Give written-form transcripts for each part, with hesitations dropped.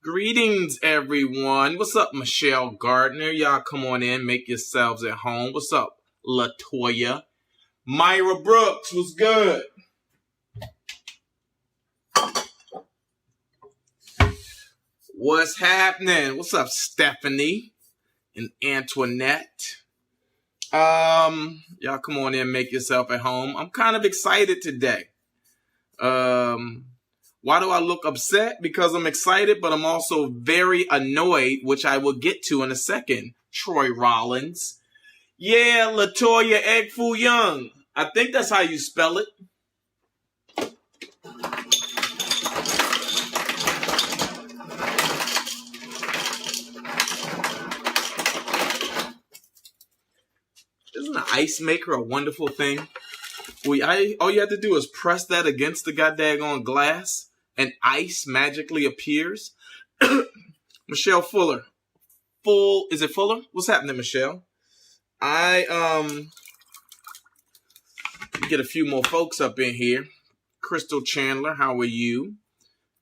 Greetings, everyone. What's up, Michelle Gardner? Y'all come on in, make yourselves at home. What's up, Latoya? Myra Brooks, what's good? What's happening? What's up, Stephanie and Antoinette? Y'all come on in, make yourself at home. I'm kind of excited today. Why do I look upset? Because I'm excited, but I'm also very annoyed, which I will get to in a second. Troy Rollins. Yeah, Latoya Egg Foo Young. I think that's how you spell it. Isn't an ice maker a wonderful thing? All you have to do is press that against the goddamn glass and ice magically appears. Michelle Fuller. Is it Fuller? What's happening, Michelle? Get a few more folks up in here. Crystal Chandler, how are you?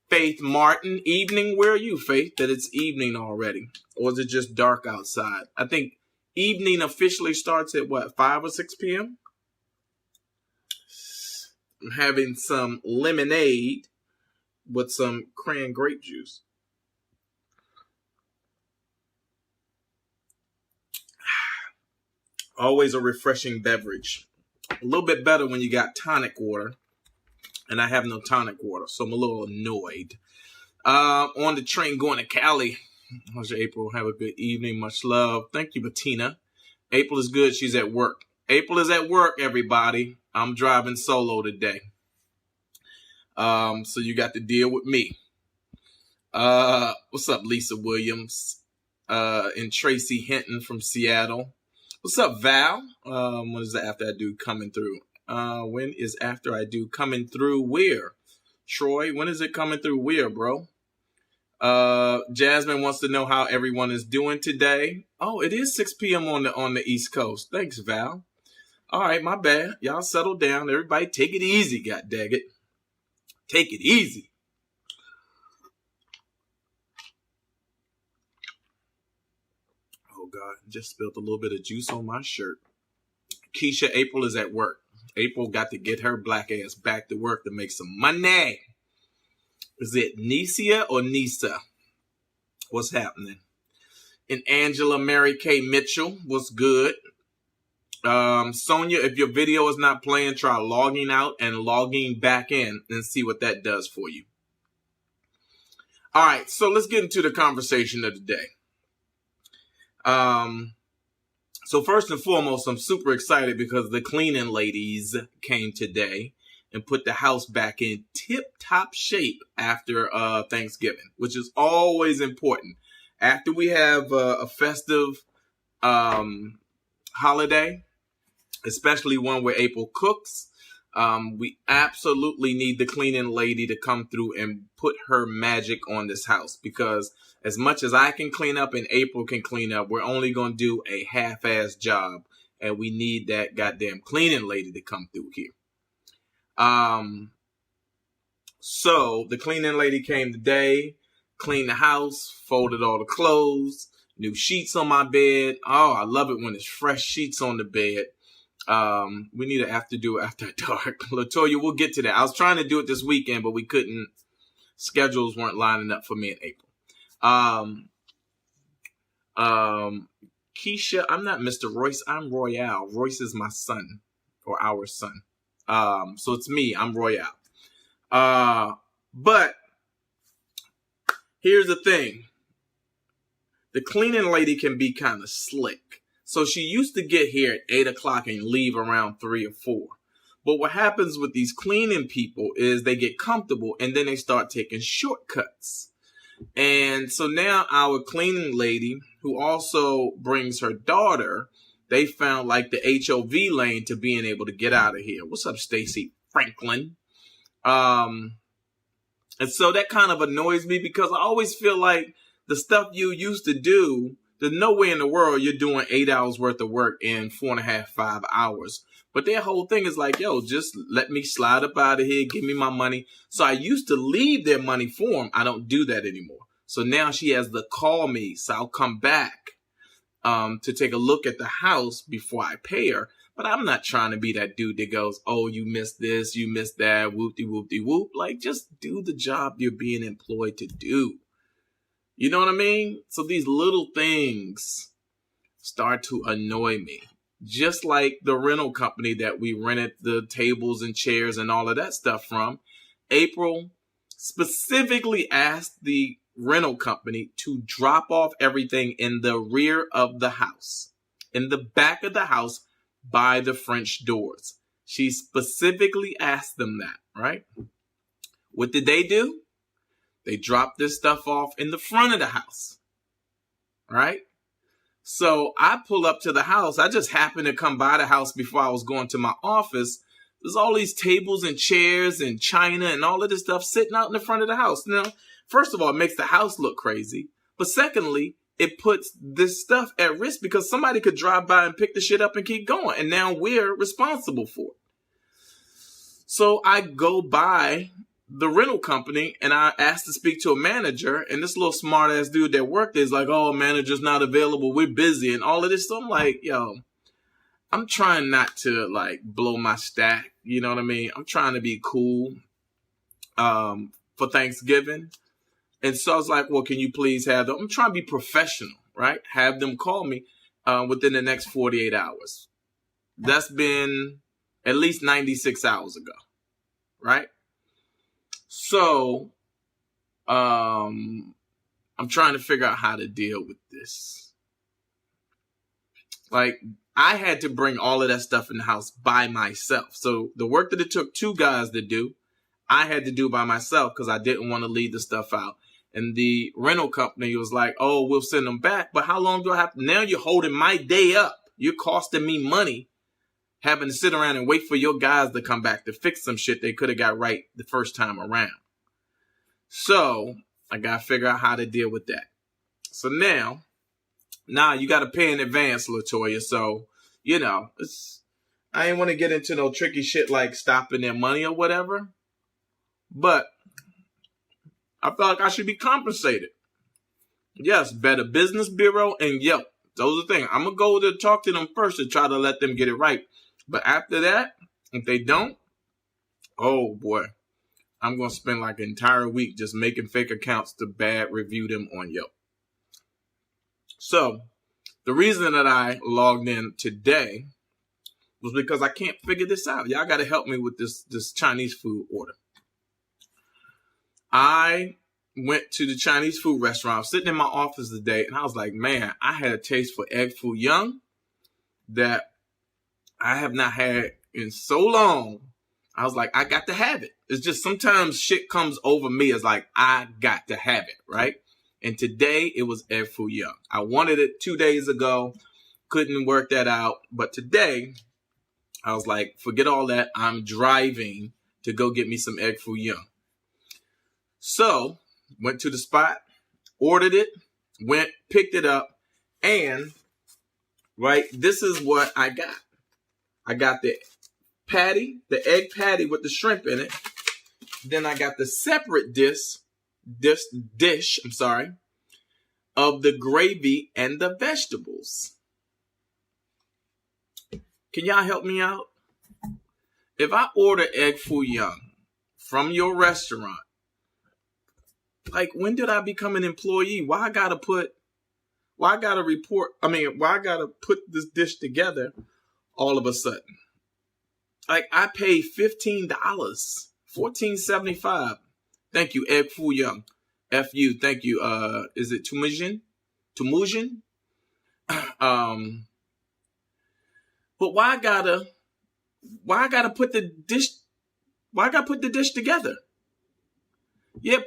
Faith Martin, evening. Where are you, Faith? That it's evening already. Or is it just dark outside? I think evening officially starts at what, 5 or 6 p.m.? I'm having some lemonade with some cran grape juice. Always a refreshing beverage. A little bit better when you got tonic water. And I have no tonic water, so I'm a little annoyed. On the train going to Cali. How's your April? Have a good evening. Much love. Thank you, Bettina. April is good. She's at work. April is at work, everybody. I'm driving solo today. So you got to deal with me. What's up, Lisa Williams? And Tracy Hinton from Seattle. What's up, Val? When is the After I Do coming through? When is After I Do coming through where? Troy, when is it coming through where, bro? Jasmine wants to know how everyone is doing today. Oh, it is 6 p.m. on the East Coast. Thanks, Val. All right, my bad. Y'all settle down. Everybody take it easy, goddaggit. Take it easy. Oh, God. Just spilled a little bit of juice on my shirt. Keisha, April is at work. April got to get her black ass back to work to make some money. Is it Nesia or Nisa? What's happening? And Angela Mary Kay Mitchell, what's good? Sonia, if your video is not playing, try logging out and logging back in and see what that does for you. All right, so let's get into the conversation of the day. So first and foremost, I'm super excited because the cleaning ladies came today and put the house back in tip-top shape after Thanksgiving, which is always important. After we have a festive holiday, especially one where April cooks, we absolutely need the cleaning lady to come through and put her magic on this house, because as much as I can clean up and April can clean up, we're only going to do a half-ass job, and we need that goddamn cleaning lady to come through here. So the cleaning lady came today, cleaned the house, folded all the clothes, new sheets on my bed. Oh, I love it when it's fresh sheets on the bed. We need to do it after dark. Latoya, we'll get to that. I was trying to do it this weekend, but we couldn't. Schedules weren't lining up for me in April. Keisha, I'm not Mr. Royce. I'm Royale. Royce is my son, or our son. So it's me. I'm Royale. But here's the thing. The cleaning lady can be kind of slick. So she used to get here at 8 o'clock and leave around 3 or 4. But what happens with these cleaning people is they get comfortable and then they start taking shortcuts. And so now our cleaning lady, who also brings her daughter, they found like the HOV lane to being able to get out of here. What's up, Stacy Franklin? And so that kind of annoys me, because I always feel like the stuff you used to do, there's no way in the world you're doing 8 hours worth of work in 4.5, 5 hours. But their whole thing is like, yo, just let me slide up out of here. Give me my money. So I used to leave their money for them. I don't do that anymore. So now she has to call me. So I'll come back to take a look at the house before I pay her. But I'm not trying to be that dude that goes, oh, you missed this, you missed that, whoop-de-whoop-de-whoop. Like, just do the job you're being employed to do. You know what I mean? So these little things start to annoy me. Just like the rental company that we rented the tables and chairs and all of that stuff from. April specifically asked the rental company to drop off everything in the rear of the house, in the back of the house by the French doors. She specifically asked them that, right? What did they do? They dropped this stuff off in the front of the house, right? So I pull up to the house. I just happened to come by the house before I was going to my office. There's all these tables and chairs and china and all of this stuff sitting out in the front of the house. Now, first of all, it makes the house look crazy. But secondly, it puts this stuff at risk because somebody could drive by and pick the shit up and keep going. And now we're responsible for it. So I go by the rental company and I asked to speak to a manager, and this little smart ass dude that worked there is like, oh, manager's not available, we're busy and all of this. So I'm like, yo, I'm trying not to like blow my stack. You know what I mean? I'm trying to be cool for Thanksgiving. And so I was like, well, can you please have them? I'm trying to be professional, right? Have them call me within the next 48 hours. That's been at least 96 hours ago, right? So, I'm trying to figure out how to deal with this. Like, I had to bring all of that stuff in the house by myself. So the work that it took two guys to do, I had to do by myself because I didn't want to leave the stuff out. And the rental company was like, oh, we'll send them back. But how long do I have to? Now you're holding my day up. You're costing me money having to sit around and wait for your guys to come back to fix some shit they could have got right the first time around. So I got to figure out how to deal with that. So now you got to pay in advance, LaToya. So, you know, I ain't want to get into no tricky shit like stopping their money or whatever. But I feel like I should be compensated. Yes, Better Business Bureau and Yelp. Those are the things. I'm going to go to talk to them first to try to let them get it right. But after that, if they don't, oh boy, I'm going to spend like an entire week just making fake accounts to bad review them on Yelp. So the reason that I logged in today was because I can't figure this out. Y'all got to help me with this Chinese food order. I went to the Chinese food restaurant. I was sitting in my office today, and I was like, man, I had a taste for egg foo young that I have not had in so long. I was like, I got to have it. It's just sometimes shit comes over me as like, I got to have it, right? And today it was egg foo young. I wanted it 2 days ago. Couldn't work that out. But today I was like, forget all that. I'm driving to go get me some egg foo young. So went to the spot, ordered it, went, picked it up, and right, this is what I got. I got the patty, the egg patty with the shrimp in it. Then I got the separate dish, of the gravy and the vegetables. Can y'all help me out? If I order egg foo young from your restaurant, like, when did I become an employee? Why I gotta put this dish together all of a sudden? Like, I paid $15, $14.75. Thank you, egg foo young. F-U, thank you. Is it Tumujin? But why I gotta put the dish together? Yeah,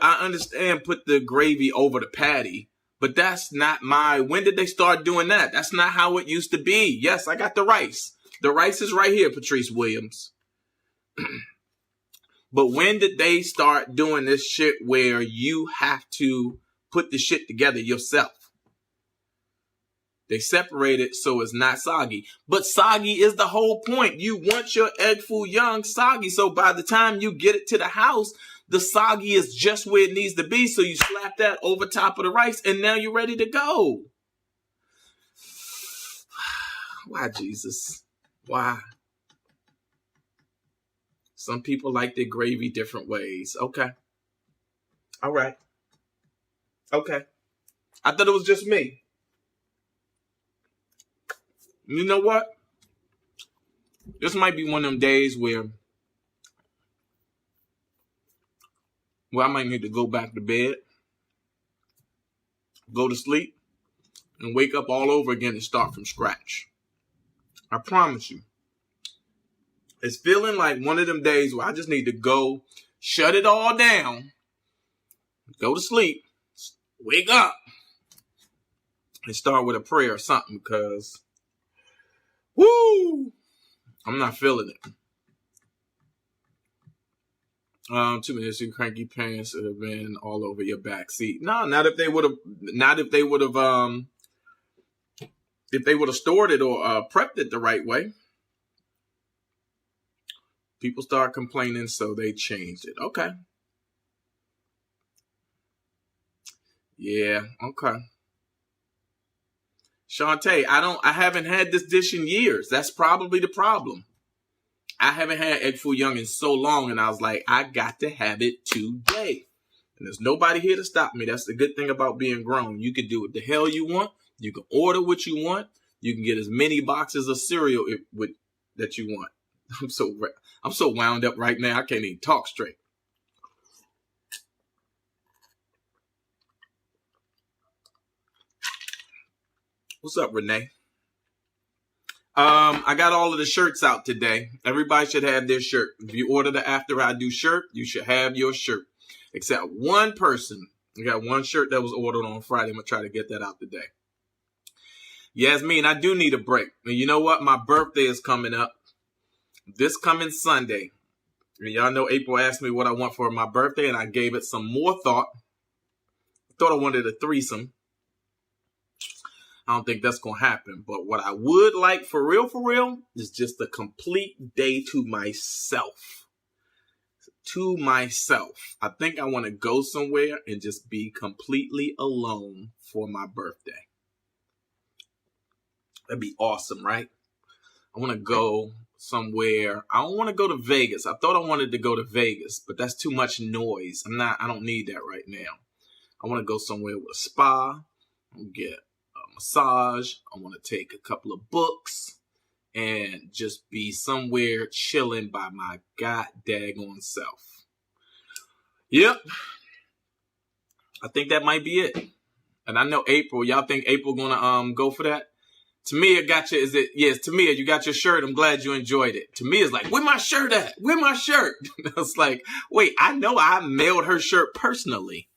I understand, put the gravy over the patty, but that's not when did they start doing that? That's not how it used to be. Yes, I got the rice. The rice is right here, Patrice Williams. But when did they start doing this shit where you have to put the shit together yourself? They separate it so it's not soggy. But soggy is the whole point. You want your egg foo young soggy, so by the time you get it to the house, The soggy is just where it needs to be. So you slap that over top of the rice and now you're ready to go. Why, Jesus? Why? Some people like their gravy different ways. Okay. All right. Okay. I thought it was just me. You know what? This might be one of them days where I might need to go back to bed, go to sleep, and wake up all over again and start from scratch. I promise you. It's feeling like one of them days where I just need to go, shut it all down, go to sleep, wake up, and start with a prayer or something because, woo, I'm not feeling it. Too many cranky parents have been all over your back seat. No, not if they would have stored it or prepped it the right way. People start complaining, so they changed it. Okay. Yeah, okay. Shantae, I haven't had this dish in years. That's probably the problem. I haven't had egg foo young in so long, and I was like, I got to have it today. And there's nobody here to stop me. That's the good thing about being grown. You can do what the hell you want. You can order what you want. You can get as many boxes of cereal that you want. I'm so wound up right now. I can't even talk straight. What's up, Renee? I got all of the shirts out today. Everybody should have their shirt. If you order the After I Do shirt, you should have your shirt. Except one person. I got one shirt that was ordered on Friday. I'm going to try to get that out today. Yasmin, I do need a break. And you know what? My birthday is coming up. This coming Sunday. And y'all know April asked me what I want for my birthday, and I gave it some more thought. I thought I wanted a threesome. I don't think that's going to happen. But what I would like for real, is just a complete day to myself. To myself. I think I want to go somewhere and just be completely alone for my birthday. That'd be awesome, right? I want to go somewhere. I don't want to go to Vegas. I thought I wanted to go to Vegas, but that's too much noise. I don't need that right now. I want to go somewhere with a spa. Get a massage. I want to take a couple of books and just be somewhere chilling by my god daggone self. Yep. I think that might be it. And I know April. Y'all think April gonna go for that? Tamia got you. Yes, Tamia, you got your shirt. I'm glad you enjoyed it. Tamia's like, where my shirt at? Where my shirt? I was like, wait, I know I mailed her shirt personally.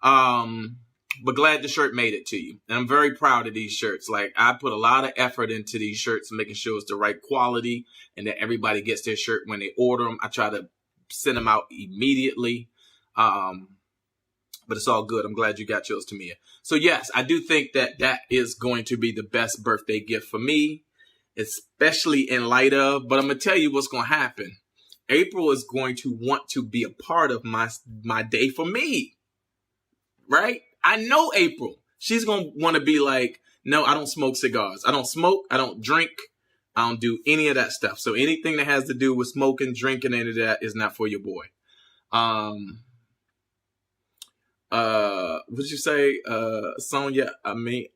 But glad the shirt made it to you. And I'm very proud of these shirts. Like, I put a lot of effort into these shirts, making sure it's the right quality and that everybody gets their shirt when they order them. I try to send them out immediately. But it's all good. I'm glad you got yours, Tamia. So yes, I do think that is going to be the best birthday gift for me, especially in light of, but I'm going to tell you what's going to happen. April is going to want to be a part of my day for me. Right? I know April. She's going to want to be like, no, I don't smoke cigars. I don't smoke. I don't drink. I don't do any of that stuff. So anything that has to do with smoking, drinking, any of that is not for your boy. What'd you say, Sonia? I mean,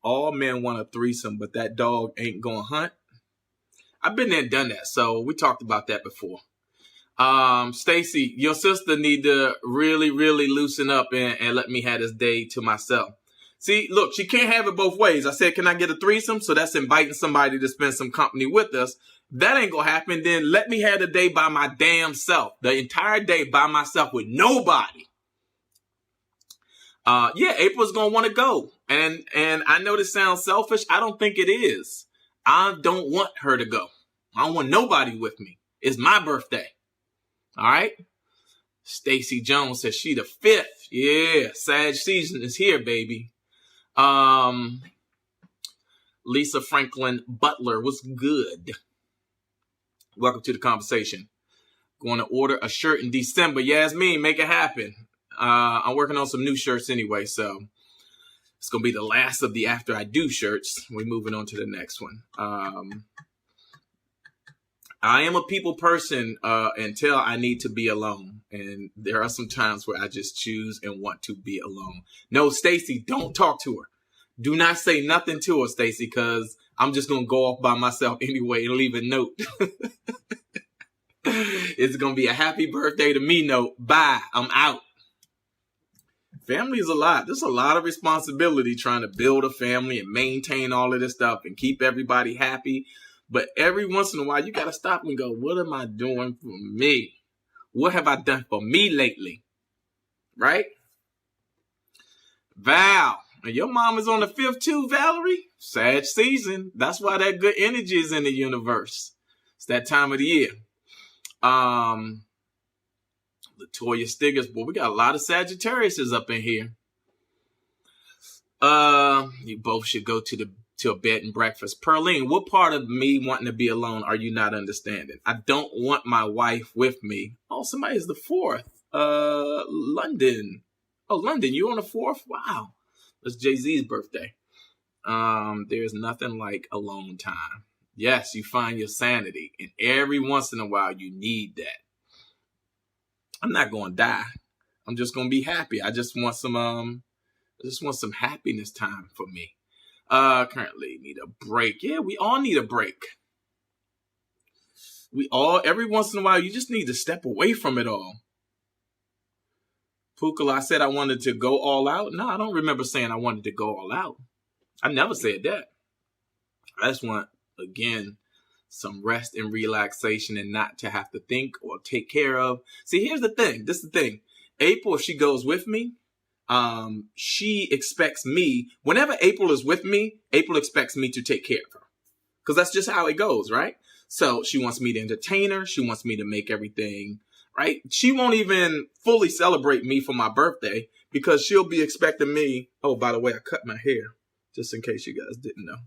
all men want a threesome, but that dog ain't gonna hunt. I've been there and done that. So we talked about that before. Stacy, your sister need to really, really loosen up and let me have this day to myself. See, look, she can't have it both ways. I said, can I get a threesome? So that's inviting somebody to spend some company with us. That ain't gonna happen. Then let me have the day by my damn self. The entire day by myself with nobody. Yeah, April's gonna want to go. And I know this sounds selfish. I don't think it is. I don't want her to go. I don't want nobody with me. It's my birthday. All right. Stacy Jones says she the 5th. Yeah, Sag season is here, baby. Lisa Franklin Butler was good. Welcome to the conversation. Going to order a shirt in December. Yasmin, make it happen. I'm working on some new shirts anyway, so it's going to be the last of the After I Do shirts. We're moving on to the next one. I am a people person until I need to be alone. And there are some times where I just choose and want to be alone. No, Stacy, don't talk to her. Do not say nothing to her, Stacy, because I'm just going to go off by myself anyway and leave a note. It's going to be a happy birthday to me note. Bye. I'm out. Family is a lot. There's a lot of responsibility trying to build a family and maintain all of this stuff and keep everybody happy. But every once in a while, you got to stop and go, what am I doing for me? What have I done for me lately? Right? Val, your mom is on the 5th too, Valerie. Sag season. That's why that good energy is in the universe. It's that time of the year. Latoya Stiggers, boy, we got a lot of Sagittariuses up in here. You both should go to a bed and breakfast. Perlene, what part of me wanting to be alone are you not understanding? I don't want my wife with me. Oh, somebody's the 4th. London. Oh, London, you on the 4th? Wow. That's Jay-Z's birthday. There's nothing like alone time. Yes, you find your sanity. And every once in a while, you need that. I'm not going to die. I'm just going to be happy. I just want some happiness time for me. Currently need a break. Yeah, we all need a break. Every once in a while, you just need to step away from it all. Pukala, I said I wanted to go all out. No, I don't remember saying I wanted to go all out. I never said that. I just want, again, some rest and relaxation and not to have to think or take care of. See, here's the thing. This is the thing. April, if she goes with me, she expects me, whenever April is with me, April expects me to take care of her. Because that's just how it goes, right? So she wants me to entertain her. She wants me to make everything, right? She won't even fully celebrate me for my birthday because she'll be expecting me. Oh, by the way, I cut my hair just in case you guys didn't know.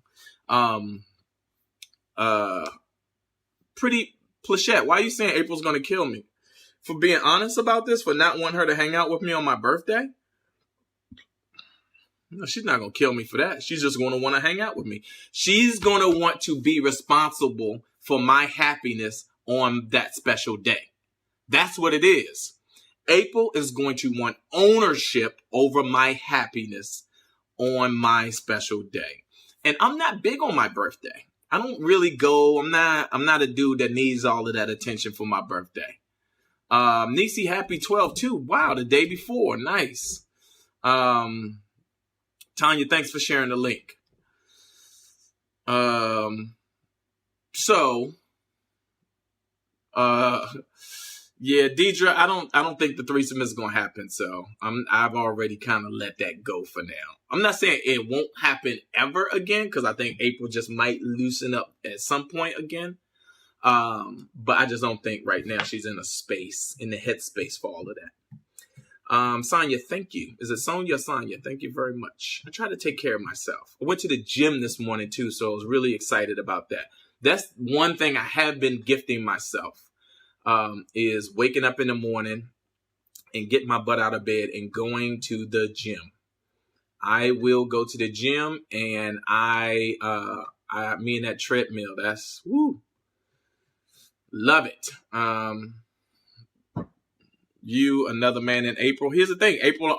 Pretty Plachette, why are you saying April's going to kill me? For being honest about this, for not wanting her to hang out with me on my birthday? No, she's not going to kill me for that. She's just going to want to hang out with me. She's going to want to be responsible for my happiness on that special day. That's what it is. April is going to want ownership over my happiness on my special day. And I'm not big on my birthday. I don't really go. I'm not a dude that needs all of that attention for my birthday. Nisi, happy 12 too. Wow, the day before. Nice. Tanya, thanks for sharing the link. Yeah, Deidre, I don't think the threesome is gonna happen. So I've already kind of let that go for now. I'm not saying it won't happen ever again because I think April just might loosen up at some point again. But I just don't think right now she's in the headspace for all of that. Sonia, thank you. Is it Sonia or Sonia? Thank you very much. I try to take care of myself. I went to the gym this morning too, so I was really excited about that. That's one thing I have been gifting myself. Is waking up in the morning and getting my butt out of bed and going to the gym. I will go to the gym and me and that treadmill, that's woo. Love it. You, another man in April. Here's the thing. April,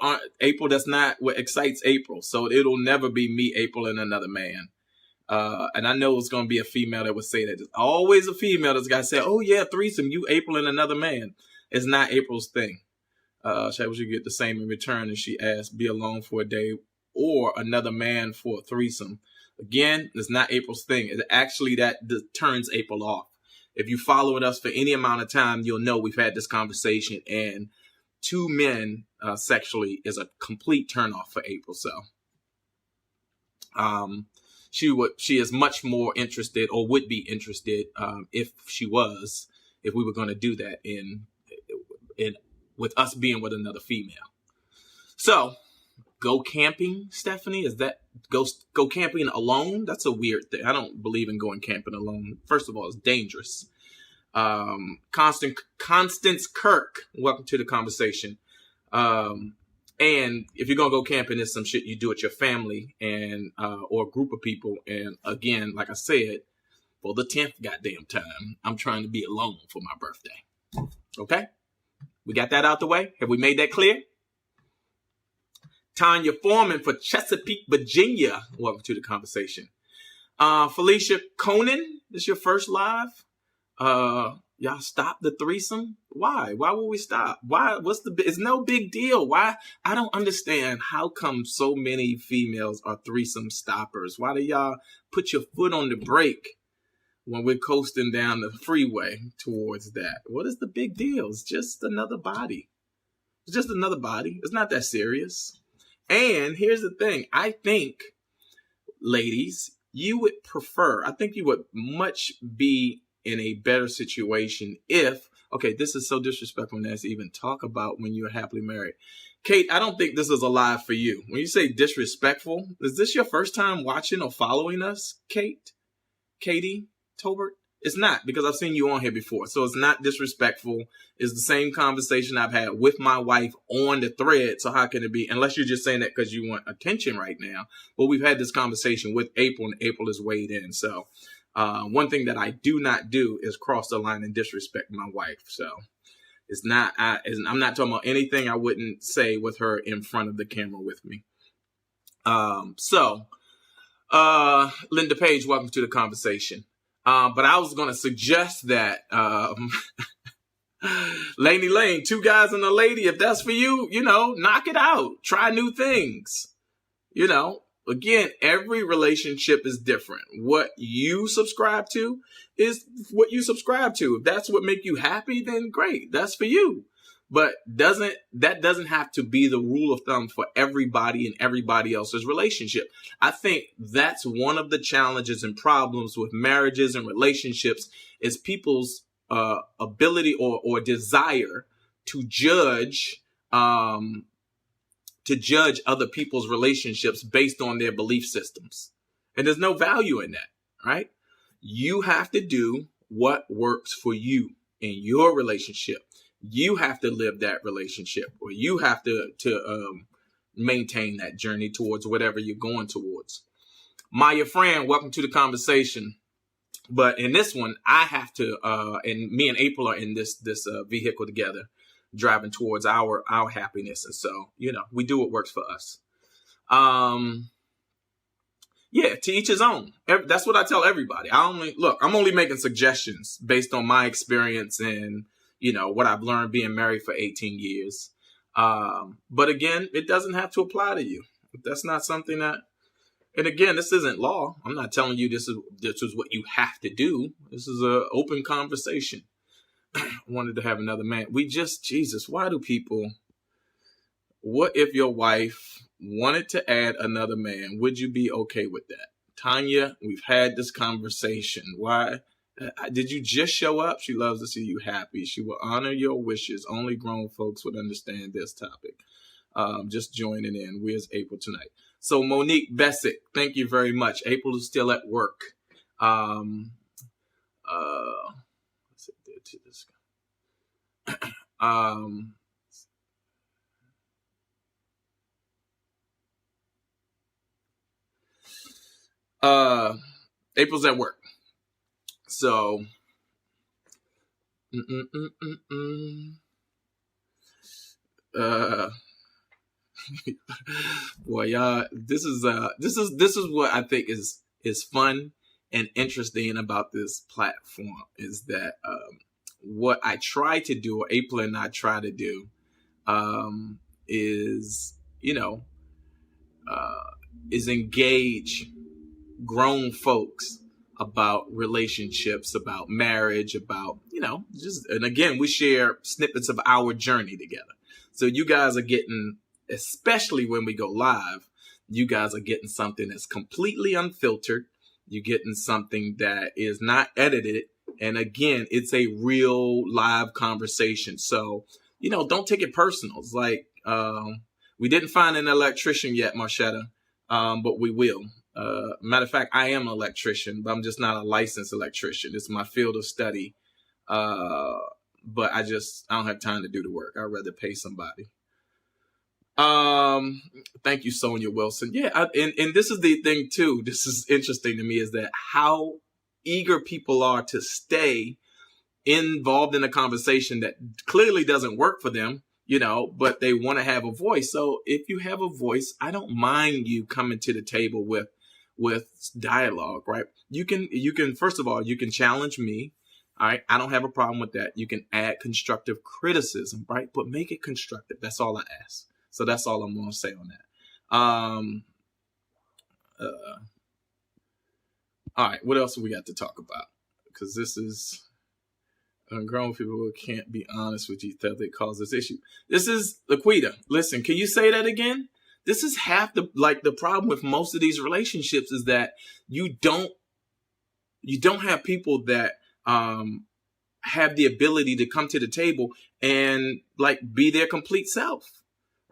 that's not what excites April. So it'll never be me, April, and another man. And I know it's going to be a female that would say that. There's always a female that's got to say, oh, yeah, threesome, you, April, and another man. It's not April's thing. Shall we get the same in return? And she asked, be alone for a day or another man for a threesome. Again, it's not April's thing. It's actually that turns April off. If you followed us for any amount of time, you'll know we've had this conversation. And two men sexually is a complete turnoff for April. So, she is much more interested, or would be interested, if we were going to do that in with us being with another female. So, go camping, Stephanie. Is that go camping alone? That's a weird thing. I don't believe in going camping alone. First of all, it's dangerous. Constance Kirk, welcome to the conversation. And if you're gonna go camping, it's some shit you do with your family and or a group of people. And again, like I said, for the 10th goddamn time, I'm trying to be alone for my birthday. Okay? We got that out the way? Have we made that clear? Tanya Foreman for Chesapeake, Virginia. Welcome to the conversation. Felicia Conan, this is your first live? Y'all stop the threesome? Why? Why would we stop? Why? It's no big deal. Why? I don't understand how come so many females are threesome stoppers. Why do y'all put your foot on the brake when we're coasting down the freeway towards that? What is the big deal? It's just another body. It's just another body. It's not that serious. And here's the thing. I think, ladies, you would much be in a better situation if, okay, this is so disrespectful to even talk about when you're happily married. Kate, I don't think this is a live for you. When you say disrespectful, is this your first time watching or following us, Kate? Katie Tolbert? It's not, because I've seen you on here before. So it's not disrespectful. It's the same conversation I've had with my wife on the thread. So how can it be? Unless you're just saying that because you want attention right now. But we've had this conversation with April, and April has weighed in. So one thing that I do not do is cross the line and disrespect my wife. So I'm not talking about anything I wouldn't say with her in front of the camera with me. Linda Page, welcome to the conversation. But I was going to suggest that Laney Lane, 2 guys and a lady, if that's for you, knock it out. Try new things. Again, every relationship is different. What you subscribe to is what you subscribe to. If that's what make you happy, then great. That's for you. But that doesn't have to be the rule of thumb for everybody and everybody else's relationship. I think that's one of the challenges and problems with marriages and relationships is people's ability or desire to judge other people's relationships based on their belief systems. And there's no value in that, right? You have to do what works for you in your relationship. You have to live that relationship, or you have to maintain that journey towards whatever you're going towards. Maya Fran, welcome to the conversation. But in this one, I have to, and me and April are in this vehicle together, driving towards our happiness. And so, we do what works for us. Yeah, to each his own. That's what I tell everybody. I'm only making suggestions based on my experience and, what I've learned being married for 18 years. But again, it doesn't have to apply to you. That's not something that, and again, this isn't law. I'm not telling you this is what you have to do. This is an open conversation. I wanted to have another man. Jesus, why do people, what if your wife wanted to add another man? Would you be okay with that? Tanya, we've had this conversation. Why? Did you just show up? She loves to see you happy. She will honor your wishes. Only grown folks would understand this topic. Just joining in. Where's April tonight? So Monique Bessick, thank you very much. April is still at work. Let's see, to this guy. April's at work. So, boy, y'all, this is what I think is fun and interesting about this platform is that what I try to do, or April and I try to do, is engage grown folks about relationships, about marriage, about, and again, we share snippets of our journey together. So you guys are getting, especially when we go live, you guys are getting something that's completely unfiltered. You're getting something that is not edited. And again, it's a real live conversation. So, don't take it personal. It's like, we didn't find an electrician yet, Marshetta, but we will. Matter of fact, I am an electrician, but I'm just not a licensed electrician. It's my field of study. But I don't have time to do the work. I'd rather pay somebody. Thank you, Sonia Wilson. Yeah, and this is the thing too. This is interesting to me, is that how eager people are to stay involved in a conversation that clearly doesn't work for them, but they want to have a voice. So if you have a voice, I don't mind you coming to the table with dialogue, right? You can first of all, you can challenge me. All right. I don't have a problem with that. You can add constructive criticism, right? But make it constructive. That's all I ask. So that's all I'm going to say on that. All right. What else have we got to talk about? Because this is grown people who can't be honest with each other that causes issue. This is Laquita. Listen, can you say that again? This is half the problem with most of these relationships, is that you don't have people that have the ability to come to the table and be their complete self.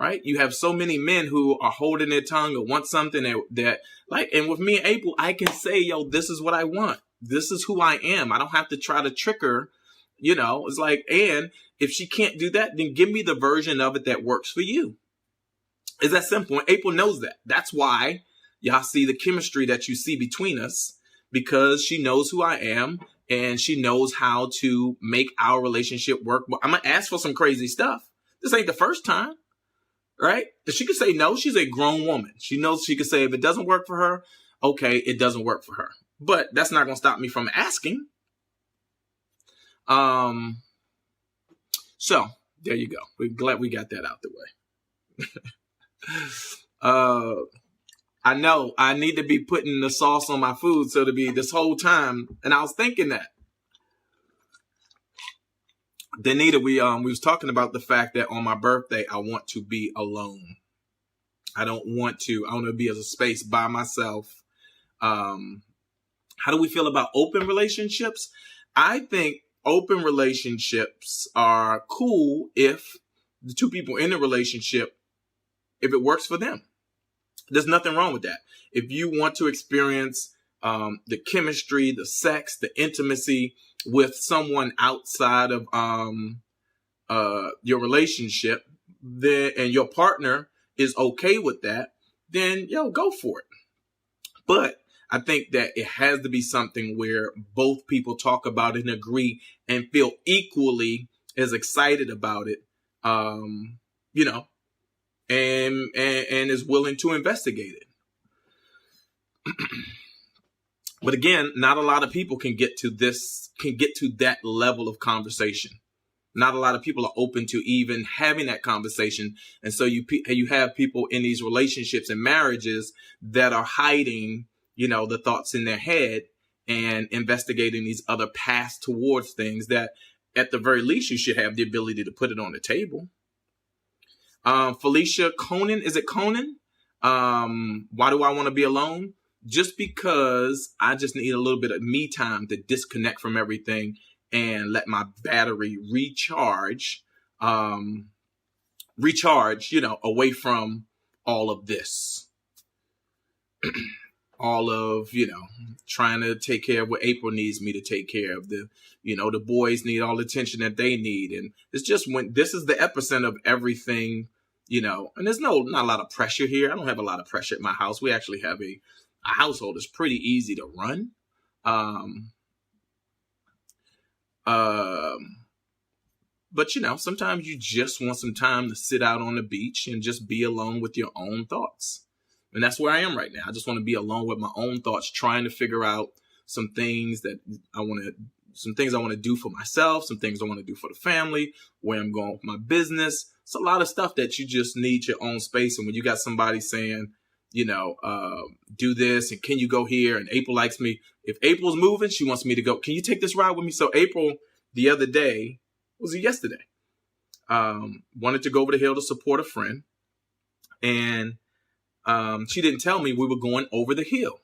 Right? You have so many men who are holding their tongue or want something that and with me and April, I can say, yo, this is what I want. This is who I am. I don't have to try to trick her. It's and if she can't do that, then give me the version of it that works for you. It's that simple. And April knows that. That's why y'all see the chemistry that you see between us, because she knows who I am and she knows how to make our relationship work. But I'm going to ask for some crazy stuff. This ain't the first time. Right? If she could say no, she's a grown woman. She knows she could say if it doesn't work for her, okay, it doesn't work for her. But that's not going to stop me from asking. So there you go. We're glad we got that out the way. I know I need to be putting the sauce on my food, so to be this whole time. And I was thinking that. Danita, we was talking about the fact that on my birthday, I want to be alone. I want to be as a space by myself. How do we feel about open relationships? I think open relationships are cool if the two people in the relationship, if it works for them. There's nothing wrong with that. If you want to experience the chemistry, the sex, the intimacy with someone outside of your relationship, then and your partner is okay with that, then go for it. But I think that it has to be something where both people talk about it and agree and feel equally as excited about it, and is willing to investigate it. But again, not a lot of people can get to that level of conversation. Not a lot of people are open to even having that conversation. And so you have people in these relationships and marriages that are hiding, the thoughts in their head and investigating these other paths towards things that at the very least you should have the ability to put it on the table. Felicia Conan, is it Conan? Why do I want to be alone? Just because I just need a little bit of me time to disconnect from everything and let my battery recharge, away from all of this. All of, trying to take care of what April needs me to take care of. The boys need all the attention that they need. And it's just when this is the epicenter of everything, and there's not a lot of pressure here. I don't have a lot of pressure at my house. We actually have a household that's pretty easy to run. But sometimes you just want some time to sit out on the beach and just be alone with your own thoughts. And that's where I am right now. I just want to be alone with my own thoughts, trying to figure out some things I want to do for myself, some things I want to do for the family, where I'm going with my business. It's a lot of stuff that you just need your own space. And when you got somebody saying, do this and can you go here? And April likes me. If April's moving, she wants me to go. Can you take this ride with me? So April, the other day, was it yesterday? Wanted to go over the hill to support a friend. And she didn't tell me we were going over the hill.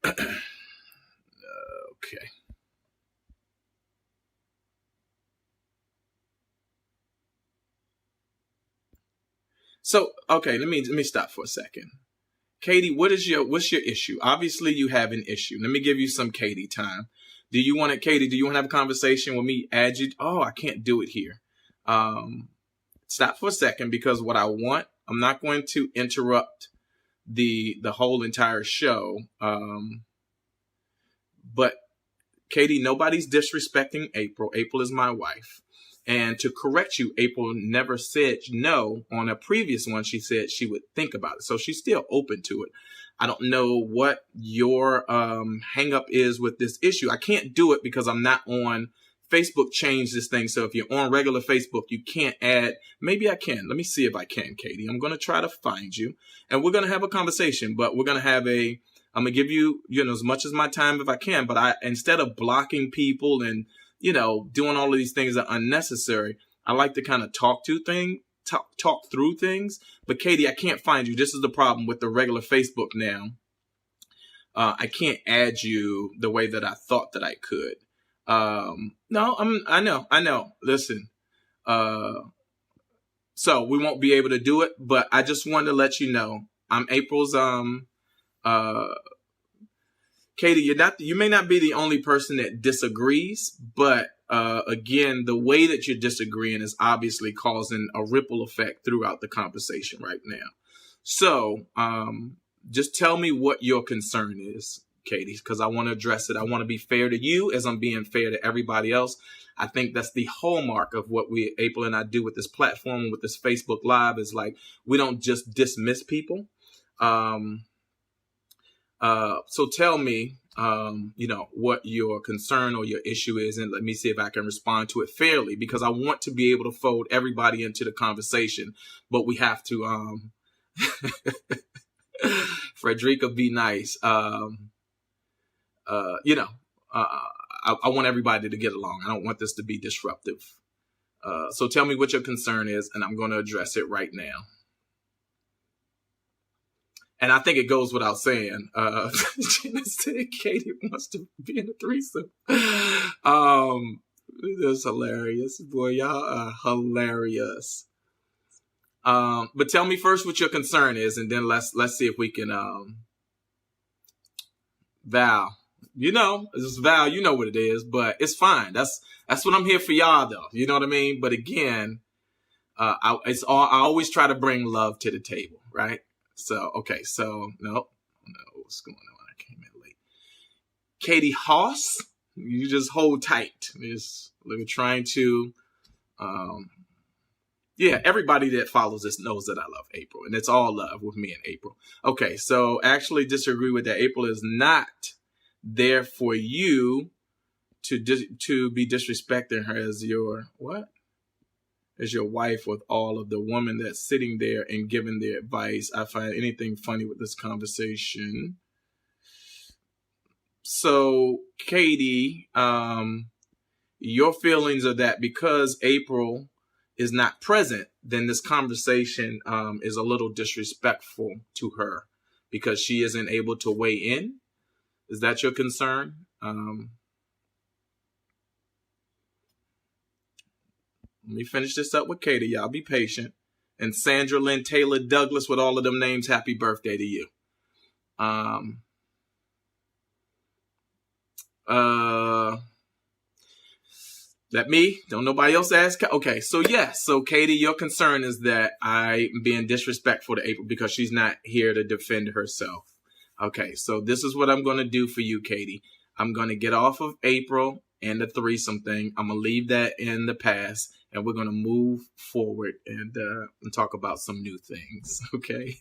Okay. So, okay, let me stop for a second. Katie, what's your issue? Obviously, you have an issue. Let me give you some Katie time. Katie, do you want to have a conversation with me? Add you? Oh, I can't do it here. Stop for a second, because what I want, I'm not going to interrupt the whole entire show. But Katie, nobody's disrespecting April. April is my wife. And to correct you, April never said no. On a previous one, she said she would think about it. So she's still open to it. I don't know what your hang up is with this issue. I can't do it because I'm not on Facebook. Changed this thing. So if you're on regular Facebook, you can't add. Maybe I can. Let me see if I can, Katie. I'm going to try to find you and we're going to have a conversation, but we're going to have I'm going to give you, as much as my time if I can, but instead of blocking people and, doing all of these things that are unnecessary, I like to kind of talk through things. But Katie, I can't find you. This is the problem with the regular Facebook now. I can't add you the way that I thought that I could. No, I know. Listen, so we won't be able to do it, but I just wanted to let you know, I'm April's, Katie, you may not be the only person that disagrees, but again, the way that you're disagreeing is obviously causing a ripple effect throughout the conversation right now. So just tell me what your concern is, Katie, because I want to address it. I want to be fair to you as I'm being fair to everybody else. I think that's the hallmark of what April and I do with this platform, with this Facebook Live, is like, we don't just dismiss people. So tell me, what your concern or your issue is, and let me see if I can respond to it fairly, because I want to be able to fold everybody into the conversation, but we have to, Frederica, be nice. I want everybody to get along. I don't want this to be disruptive. So tell me what your concern is, and I'm going to address it right now. And I think it goes without saying, Jenna said Katie wants to be in a threesome. That's hilarious. Boy, y'all are hilarious. But tell me first what your concern is, and then let's see if we can, Val, this is Val, you know what it is, but it's fine. That's what I'm here for, y'all, though. You know what I mean? But again, I always try to bring love to the table, right? So, okay, so, no, what's going on? I came in late. Katie Hoss, you just hold tight. We're trying to, everybody that follows this knows that I love April, and it's all love with me and April. Okay, so actually disagree with that. April is not there for you to be disrespecting her as your, what? As your wife, with all of the woman that's sitting there and giving their advice. I find anything funny with this conversation. So, Katie, your feelings are that because April is not present, then this conversation is a little disrespectful to her because she isn't able to weigh in. Is that your concern? Let me finish this up with Katie. Y'all be patient. And Sandra Lynn Taylor Douglas, with all of them names, happy birthday to you. That me? Don't nobody else ask? Okay, so yes. So Katie, your concern is that I'm being disrespectful to April because she's not here to defend herself. Okay, so this is what I'm going to do for you, Katie. I'm going to get off of April and the threesome thing. I'm going to leave that in the past, and we're going to move forward and talk about some new things, okay?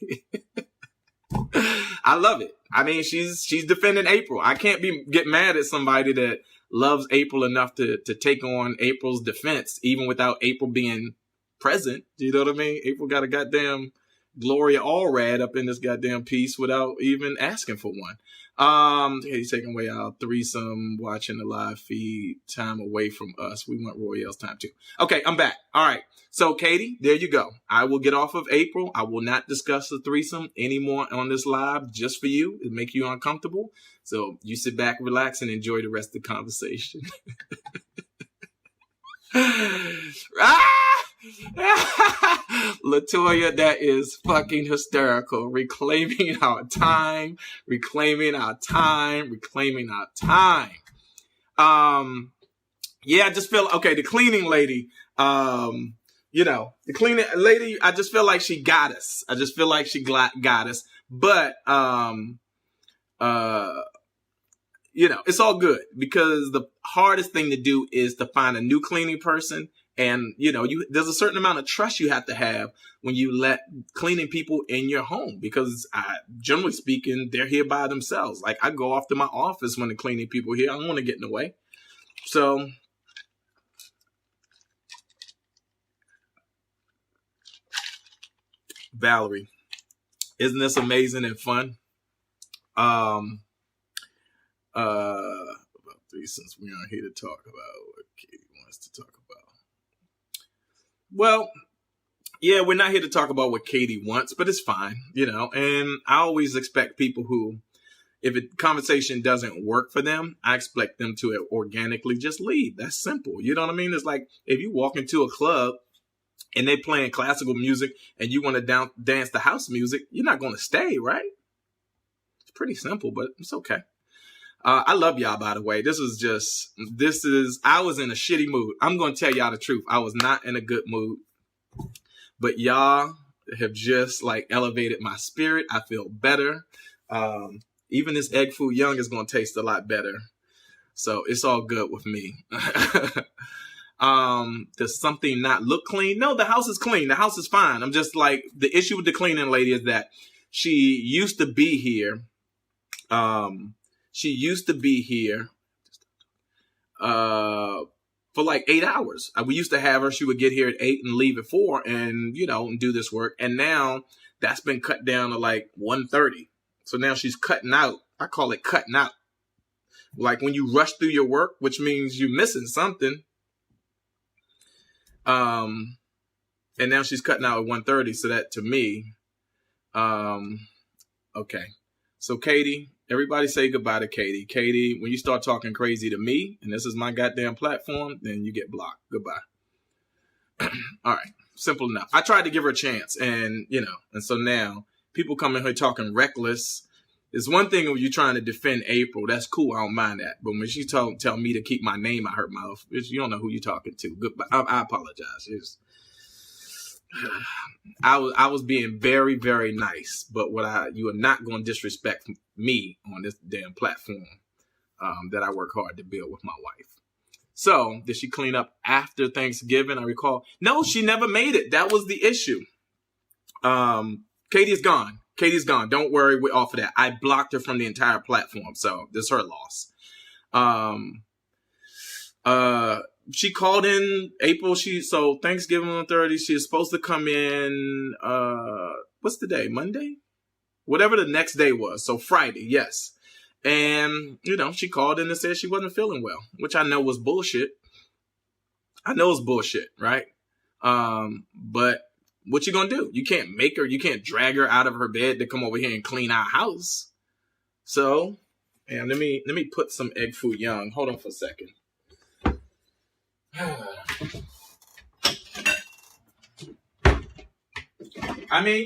I love it. I mean, she's defending April. I can't get mad at somebody that loves April enough to take on April's defense, even without April being present. You know what I mean? April got a goddamn Gloria Allred up in this goddamn piece without even asking for one. He's taking away our threesome, watching the live feed, time away from us. We want Royale's time too. Okay, I'm back. All right. So, Katie, there you go. I will get off of April. I will not discuss the threesome anymore on this live just for you. It make you uncomfortable. So you sit back, relax, and enjoy the rest of the conversation. Latoya, that is fucking hysterical. Reclaiming our time, reclaiming our time, reclaiming our time. Yeah, I just feel okay. The cleaning lady, the cleaning lady, I just feel like she got us. I just feel like she got us. But it's all good because the hardest thing to do is to find a new cleaning person. And, there's a certain amount of trust you have to have when you let cleaning people in your home because generally speaking, they're here by themselves. Like I go off to my office when the cleaning people are here. I don't want to get in the way. So Valerie, isn't this amazing and fun? About three since we aren't here to talk about what Katie wants to talk about. Well, yeah, we're not here to talk about what Katie wants, but it's fine, and I always expect people who, if a conversation doesn't work for them, I expect them to organically just leave. That's simple. You know what I mean? It's like if you walk into a club and they playing classical music and you want to dance the house music, you're not going to stay, right? It's pretty simple, but it's okay. I love y'all, by the way. I was in a shitty mood. I'm going to tell y'all the truth. I was not in a good mood, but y'all have just elevated my spirit. I feel better. Even this egg foo young is going to taste a lot better. So it's all good with me. Does something not look clean? No, the house is clean. The house is fine. I'm just the issue with the cleaning lady is that she used to be here. She used to be here for 8 hours. We used to have her. She would get here at 8 and leave at 4 and, and do this work. And now that's been cut down to 1:30. So now she's cutting out. I call it cutting out. Like when you rush through your work, which means you're missing something. And now she's cutting out at 1:30. So that to me, okay. So Katie, everybody say goodbye to Katie. Katie, when you start talking crazy to me, and this is my goddamn platform, then you get blocked. Goodbye. All right. Simple enough. I tried to give her a chance and so now people come in here talking reckless. It's one thing when you're trying to defend April. That's cool. I don't mind that. But when she tell me to keep my name out her mouth, you don't know who you're talking to. Goodbye. I apologize. I was being very, very nice, but you are not going to disrespect me on this damn platform that I work hard to build with my wife. So, did she clean up after Thanksgiving? I recall. No, she never made it. That was the issue. Katie is gone. Katie's gone. Don't worry, we're off of that. I blocked her from the entire platform, so this is her loss. She called in April. So Thanksgiving on 30, she is supposed to come in, what's the day? Monday? Whatever the next day was. So Friday, yes. And, she called in and said she wasn't feeling well, which I know was bullshit. I know it's bullshit, right? But what you gonna do? You can't you can't drag her out of her bed to come over here and clean our house. So, and let me put some egg foo young. Hold on for a second. I mean,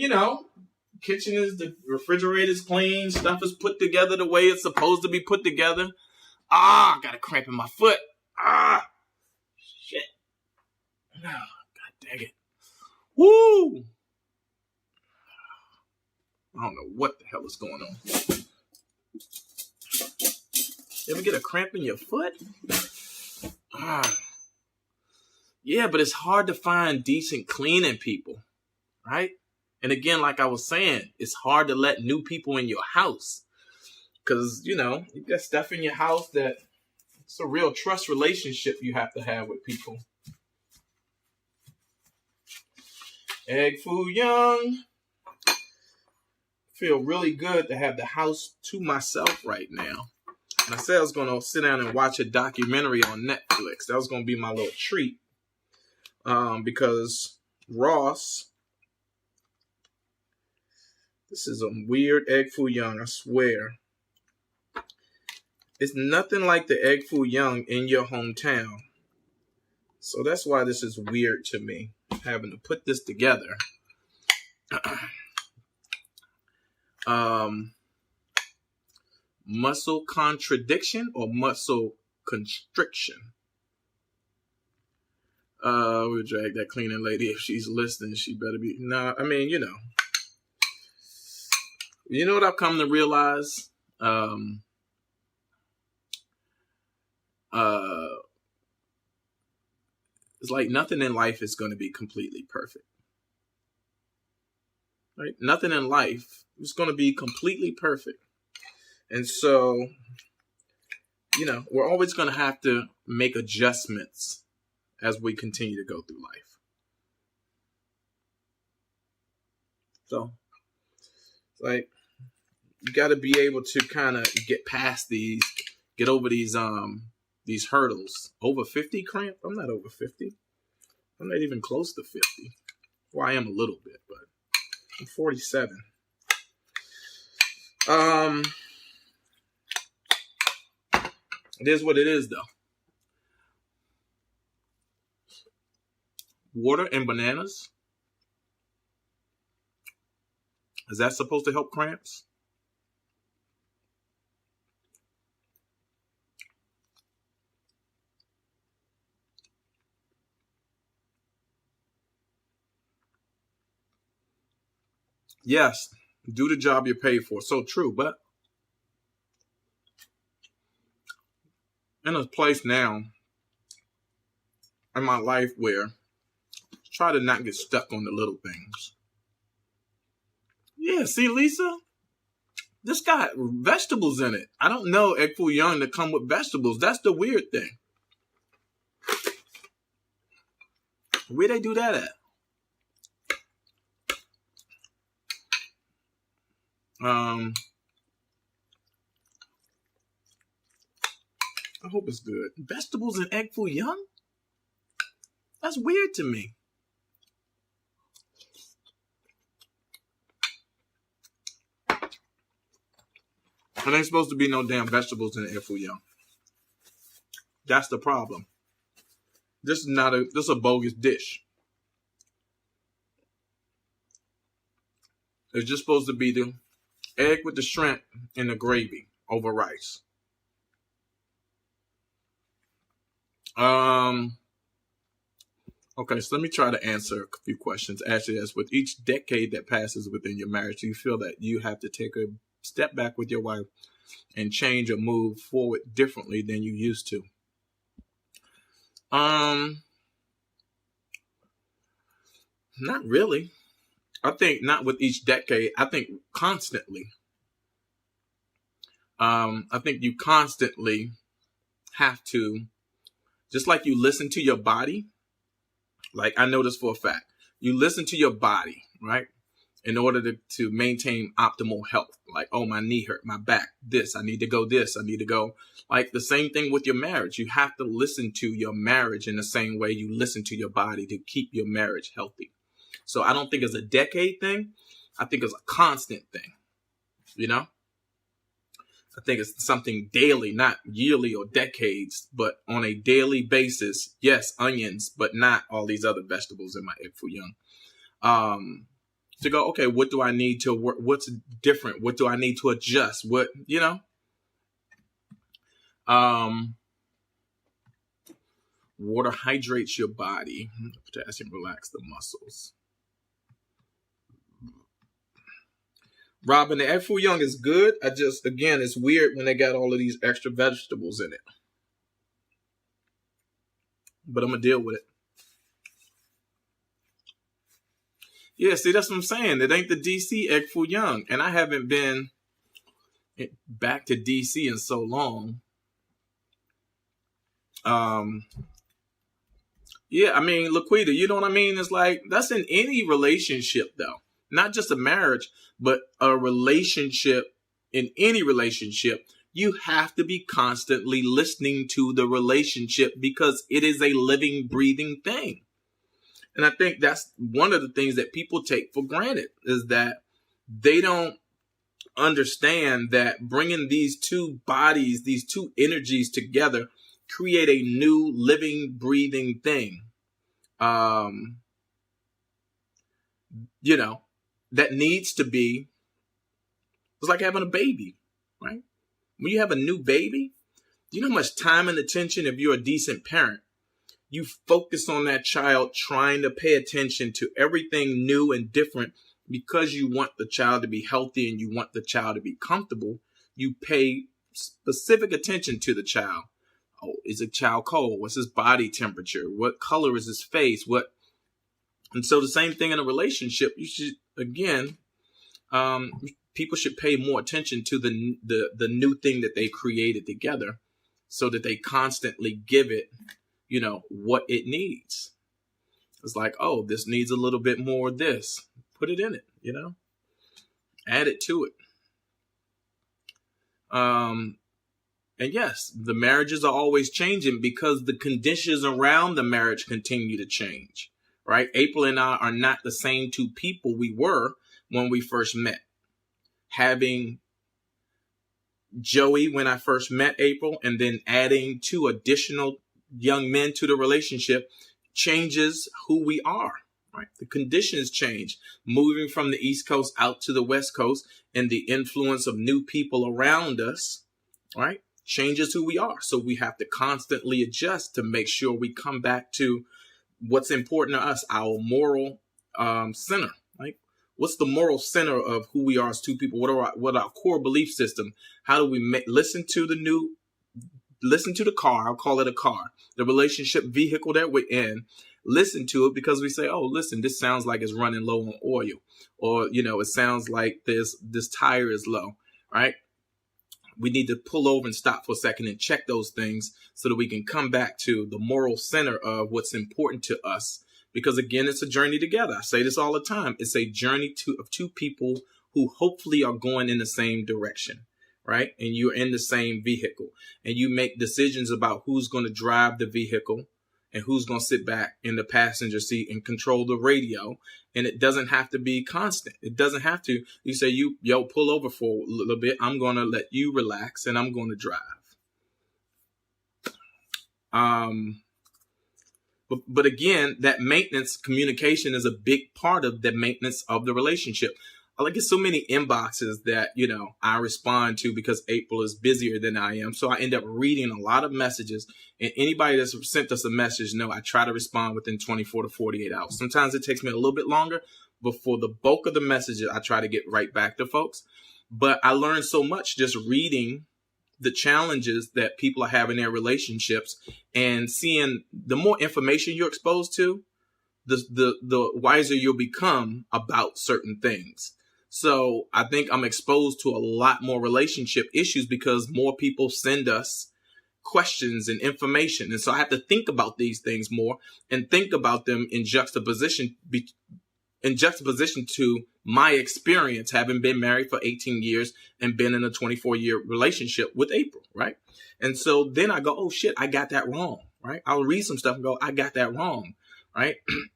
kitchen the refrigerator's clean, stuff is put together the way it's supposed to be put together. I got a cramp in my foot. Shit. Oh, God dang it. Woo! I don't know what the hell is going on. You ever get a cramp in your foot? Yeah, but it's hard to find decent cleaning people, right? And again, like I was saying, it's hard to let new people in your house because, you got stuff in your house that it's a real trust relationship you have to have with people. Egg foo young. Feel really good to have the house to myself right now. And I said I was going to sit down and watch a documentary on Netflix. That was going to be my little treat. Because Ross, this is a weird egg foo young, I swear. It's nothing like the egg foo young in your hometown. So that's why this is weird to me. having to put this together. Muscle contradiction or muscle constriction. We'll drag that cleaning lady. If she's listening, she better be. Nah, I mean, you know what I've come to realize? It's like nothing in life is going to be completely perfect. Right? Nothing in life is going to be completely perfect. And so, we're always going to have to make adjustments as we continue to go through life. So, like, you got to be able to kind of get past get over these hurdles. Over 50 cramp? I'm not over 50. I'm not even close to 50. Well, I am a little bit, but I'm 47. It is what it is, though. Water and bananas? Is that supposed to help cramps? Yes, do the job you're paid for. So true, but in a place now in my life where I try to not get stuck on the little things. Yeah, see, Lisa? This got vegetables in it. I don't know egg foo young to come with vegetables. That's the weird thing. Where they do that at? I hope it's good. Vegetables and egg foo young? That's weird to me. And ain't supposed to be no damn vegetables in egg foo young. That's the problem. This is a bogus dish. It's just supposed to be the egg with the shrimp and the gravy over rice. Okay, so let me try to answer a few questions. Actually, as with each decade that passes within your marriage, do you feel that you have to take a step back with your wife and change or move forward differently than you used to? Not really. I think not with each decade. I think constantly. I think you constantly have to, just like you listen to your body. Like I know this for a fact. You listen to your body, right? In order to maintain optimal health. Like, oh, my knee hurt, my back, this, I need to go this, I need to go. Like the same thing with your marriage. You have to listen to your marriage in the same way you listen to your body to keep your marriage healthy. So I don't think it's a decade thing. I think it's a constant thing, I think it's something daily, not yearly or decades, but on a daily basis. Yes, onions, but not all these other vegetables in my egg foo young. To go, okay, what do I need to work? What's different? What do I need to adjust? What, water hydrates your body. Potassium relax the muscles. Robin, the egg foo young is good. Again, it's weird when they got all of these extra vegetables in it. But I'm going to deal with it. Yeah, see, that's what I'm saying. It ain't the DC egg foo young. And I haven't been back to DC in so long. Yeah, I mean, Laquita, you know what I mean? It's like, that's in any relationship, though. Not just a marriage, but a relationship. In any relationship, you have to be constantly listening to the relationship because it is a living, breathing thing. And I think that's one of the things that people take for granted is that they don't understand that bringing these two bodies, these two energies together create a new living, breathing thing. you know, that needs to be, it's like having a baby, right? When you have a new baby, do you know how much time and attention, if you're a decent parent, you focus on that child, trying to pay attention to everything new and different because you want the child to be healthy and you want the child to be comfortable. You pay specific attention to the child. Oh, is the child cold? What's his body temperature? What color is his face? And so the same thing in a relationship. You should, again, people should pay more attention to the new thing that they created together, so that they constantly give it, what it needs. It's like, oh, this needs a little bit more of this. Put it in it, add it to it. And yes, the marriages are always changing because the conditions around the marriage continue to change, right? April and I are not the same two people we were when we first met. Having Joey when I first met April, and then adding 2 additional young men to the relationship changes who we are, right? The conditions change. Moving from the East Coast out to the West Coast and the influence of new people around us, right, changes who we are. So we have to constantly adjust to make sure we come back to what's important to us, our moral center. Like, what's the moral center of who we are as two people? What our core belief system? How do we listen to the car? I'll call it a car, the relationship vehicle that we're in. Listen to it because we say, oh, listen, this sounds like it's running low on oil, or it sounds like this tire is low, right? We need to pull over and stop for a second and check those things so that we can come back to the moral center of what's important to us. Because again, it's a journey together. I say this all the time. It's a journey of two people who hopefully are going in the same direction, right? And you're in the same vehicle, and you make decisions about who's going to drive the vehicle and who's going to sit back in the passenger seat and control the radio. And it doesn't have to be constant. It doesn't have to. You say, pull over for a little bit. I'm going to let you relax and I'm going to drive. But again, that maintenance communication is a big part of the maintenance of the relationship. I get so many inboxes that, I respond to because April is busier than I am. So I end up reading a lot of messages, and anybody that's sent us a message, I try to respond within 24 to 48 hours. Sometimes it takes me a little bit longer, but for the bulk of the messages, I try to get right back to folks. But I learned so much just reading the challenges that people are having in their relationships, and seeing the more information you're exposed to, the wiser you'll become about certain things. So I think I'm exposed to a lot more relationship issues because more people send us questions and information. And so I have to think about these things more and think about them in juxtaposition to my experience, having been married for 18 years and been in a 24-year relationship with April, right? And so then I go, oh shit, I got that wrong, right? I'll read some stuff and go, I got that wrong, right?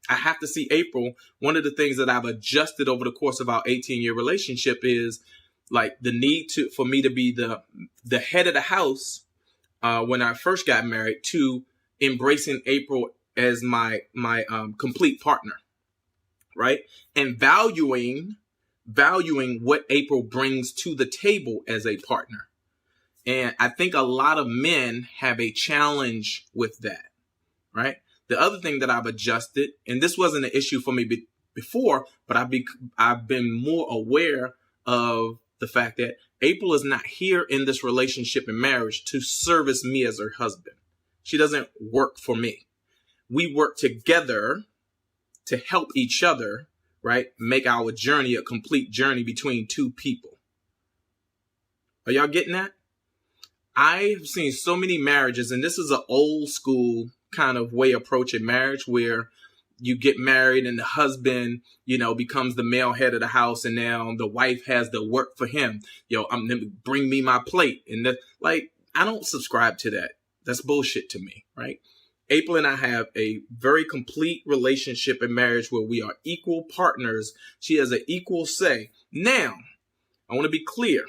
I have to see April. One of the things that I've adjusted over the course of our 18-year relationship is like the need for me to be the head of the house when I first got married, to embracing April as my complete partner. Right? And valuing what April brings to the table as a partner. And I think a lot of men have a challenge with that, right? The other thing that I've adjusted, and this wasn't an issue for me before, but I've been more aware of the fact that April is not here in this relationship and marriage to service me as her husband. She doesn't work for me. We work together to help each other, right? Make our journey a complete journey between two people. Are y'all getting that? I've seen so many marriages, and this is an old school kind of way approaching marriage, where you get married and the husband, becomes the male head of the house, and now the wife has to work for him. Bring me my plate. And I don't subscribe to that. That's bullshit to me, right? April and I have a very complete relationship and marriage where we are equal partners. She has an equal say. Now, I want to be clear.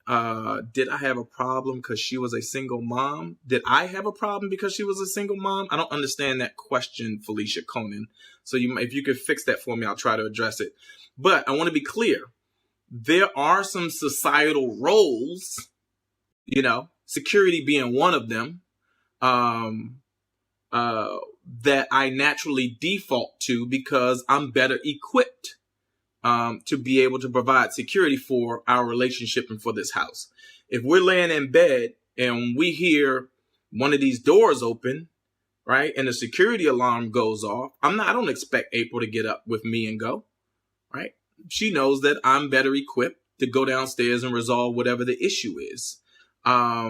Did I have a problem because she was a single mom? Did I have a problem because she was a single mom? I don't understand that question, Felicia Conan. So if you could fix that for me, I'll try to address it. But I want to be clear. There are some societal roles, security being one of them, that I naturally default to because I'm better equipped to be able to provide security for our relationship and for this house. If we're laying in bed and we hear one of these doors open, right, and the security alarm goes off, I don't expect April to get up with me and go, right? She knows that I'm better equipped to go downstairs and resolve whatever the issue is. But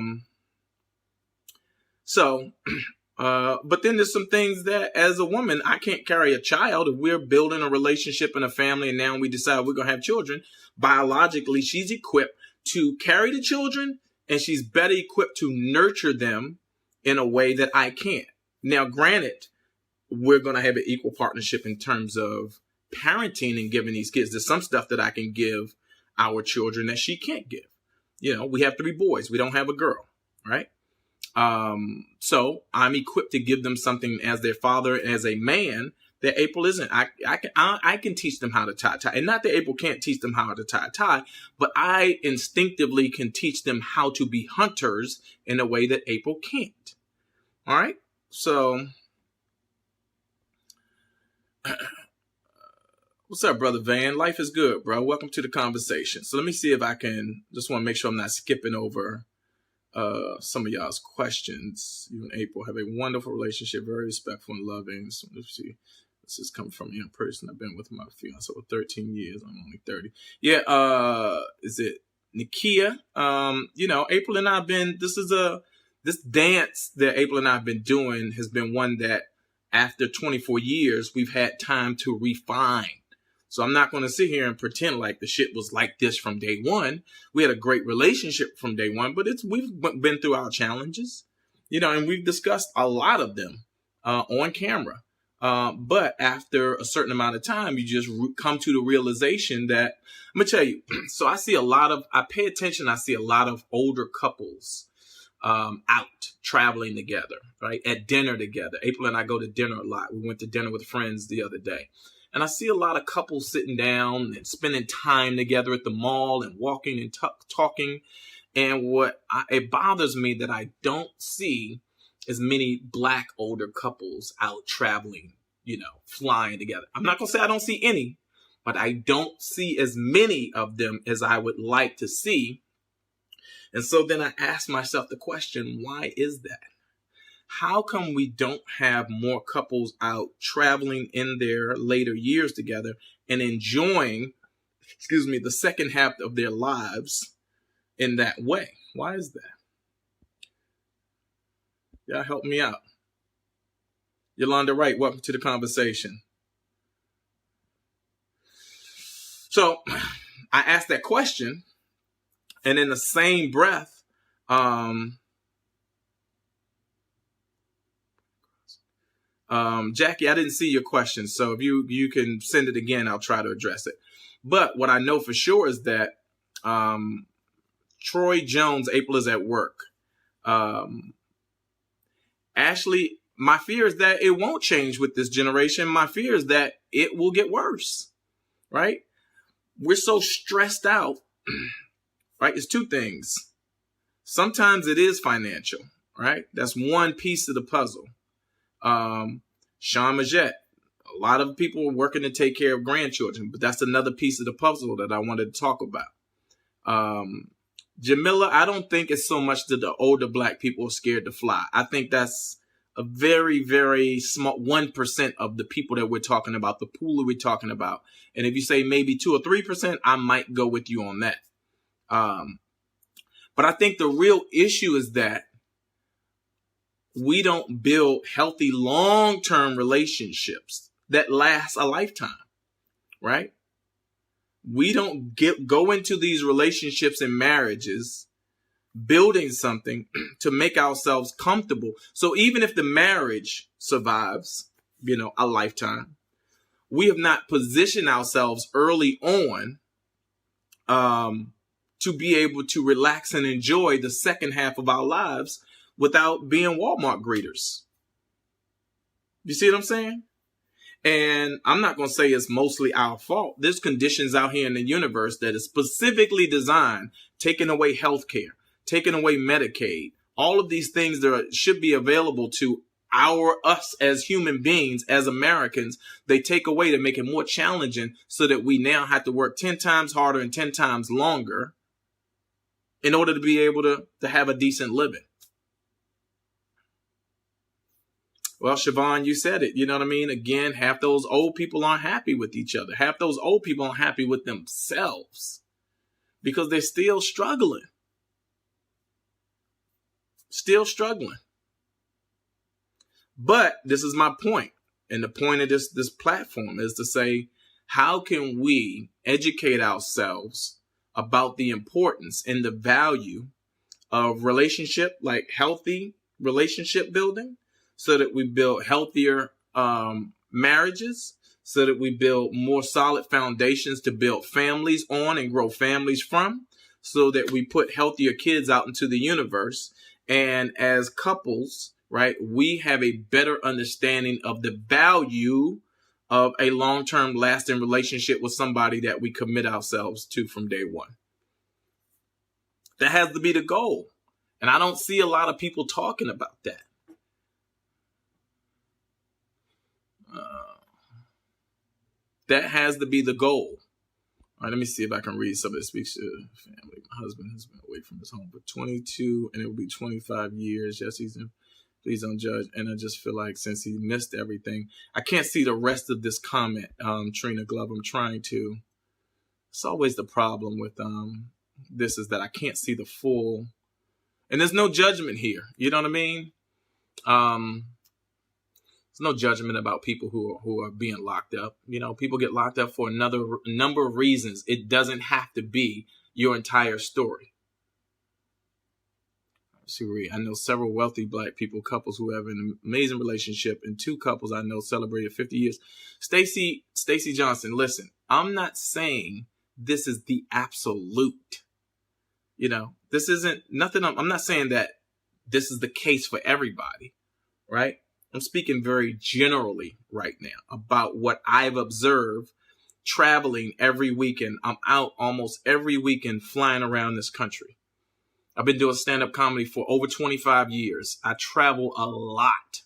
then there's some things that as a woman, I can't carry a child. If we're building a relationship and a family and now we decide we're going to have children, biologically, she's equipped to carry the children and she's better equipped to nurture them in a way that I can't. Now, granted, we're going to have an equal partnership in terms of parenting and giving these kids. There's some stuff that I can give our children that she can't give. We have 3 boys. We don't have a girl, right? So I'm equipped to give them something as their father, as a man, that April isn't. I can teach them how to tie a tie. And not that April can't teach them how to tie a tie, but I instinctively can teach them how to be hunters in a way that April can't. All right? So, what's up, Brother Van? Life is good, bro. Welcome to the conversation. So let me see if I can, just want to make sure I'm not skipping over some of y'all's questions. You and April have a wonderful relationship, very respectful and loving. So let's see. This is coming from a young person. I've been with my fiance for 13 years. I'm only 30. Yeah, is it Nikia? April and I have been, this dance that April and I have been doing has been one that after 24 years, we've had time to refine. So I'm not going to sit here and pretend like the shit was like this from day one. We had a great relationship from day one, but we've been through our challenges, and we've discussed a lot of them on camera. But after a certain amount of time, you just come to the realization that, I'm going to tell you, so I pay attention, I see a lot of older couples out traveling together, right? At dinner together. April and I go to dinner a lot. We went to dinner with friends the other day. And I see a lot of couples sitting down and spending time together at the mall and walking and talking. And it bothers me that I don't see as many Black older couples out traveling, flying together. I'm not going to say I don't see any, but I don't see as many of them as I would like to see. And so then I ask myself the question, why is that? How come we don't have more couples out traveling in their later years together and enjoying, the second half of their lives in that way? Why is that? Y'all help me out. Yolanda Wright, welcome to the conversation. So I asked that question, and in the same breath, Jackie, I didn't see your question, so if you can send it again, I'll try to address it. But what I know for sure is that Troy Jones, April is at work. Ashley, my fear is that it won't change with this generation. My fear is that it will get worse, right? We're so stressed out, right? It's 2 things. Sometimes it is financial, right? That's one piece of the puzzle. Sean Majette, a lot of people are working to take care of grandchildren, but that's another piece of the puzzle that I wanted to talk about. Jamila, I don't think it's so much that the older Black people are scared to fly. I think that's a very, very small 1% of the people that we're talking about, the pool that we're talking about. And if you say maybe 2 or 3%, I might go with you on that. But I think the real issue is that we don't build healthy long-term relationships that last a lifetime, right? We don't go into these relationships and marriages building something to make ourselves comfortable. So even if the marriage survives, a lifetime, we have not positioned ourselves early on to be able to relax and enjoy the second half of our lives without being Walmart greeters. You see what I'm saying? And I'm not going to say it's mostly our fault. There's conditions out here in the universe that is specifically designed, taking away healthcare, taking away Medicaid, all of these things that should be available to us as human beings, as Americans. They take away to make it more challenging so that we now have to work 10 times harder and 10 times longer in order to be able to have a decent living. Well, Siobhan, you said it. You know what I mean? Again, half those old people aren't happy with each other. Half those old people aren't happy with themselves because they're still struggling. Still struggling. But this is my point. And the point of this platform is to say, how can we educate ourselves about the importance and the value of relationship, like healthy relationship building, so that we build healthier marriages, so that we build more solid foundations to build families on and grow families from, so that we put healthier kids out into the universe. And as couples, right, we have a better understanding of the value of a long-term lasting relationship with somebody that we commit ourselves to from day one. That has to be the goal. And I don't see a lot of people talking about that. That has to be the goal. All right, let me see if I can read some of this. Speaks to family. My husband has been away from his home for 22, and it will be 25 years. Yes, he's in. Please don't judge. And I just feel like since he missed everything, I can't see the rest of this comment, Trina Glove. I'm trying to. It's always the problem with this is that I can't see the full. And there's no judgment here. You know what I mean? There's no judgment about people who are being locked up. You know, people get locked up for another number of reasons. It doesn't have to be your entire story. I know several wealthy Black people, couples who have an amazing relationship, and 2 couples I know celebrated 50 years. Stacy Johnson, listen, I'm not saying this is the absolute. You know, this isn't nothing. I'm not saying that this is the case for everybody, right? I'm speaking very generally right now about what I've observed traveling every weekend. I'm out almost every weekend flying around this country. I've been doing stand-up comedy for over 25 years. I travel a lot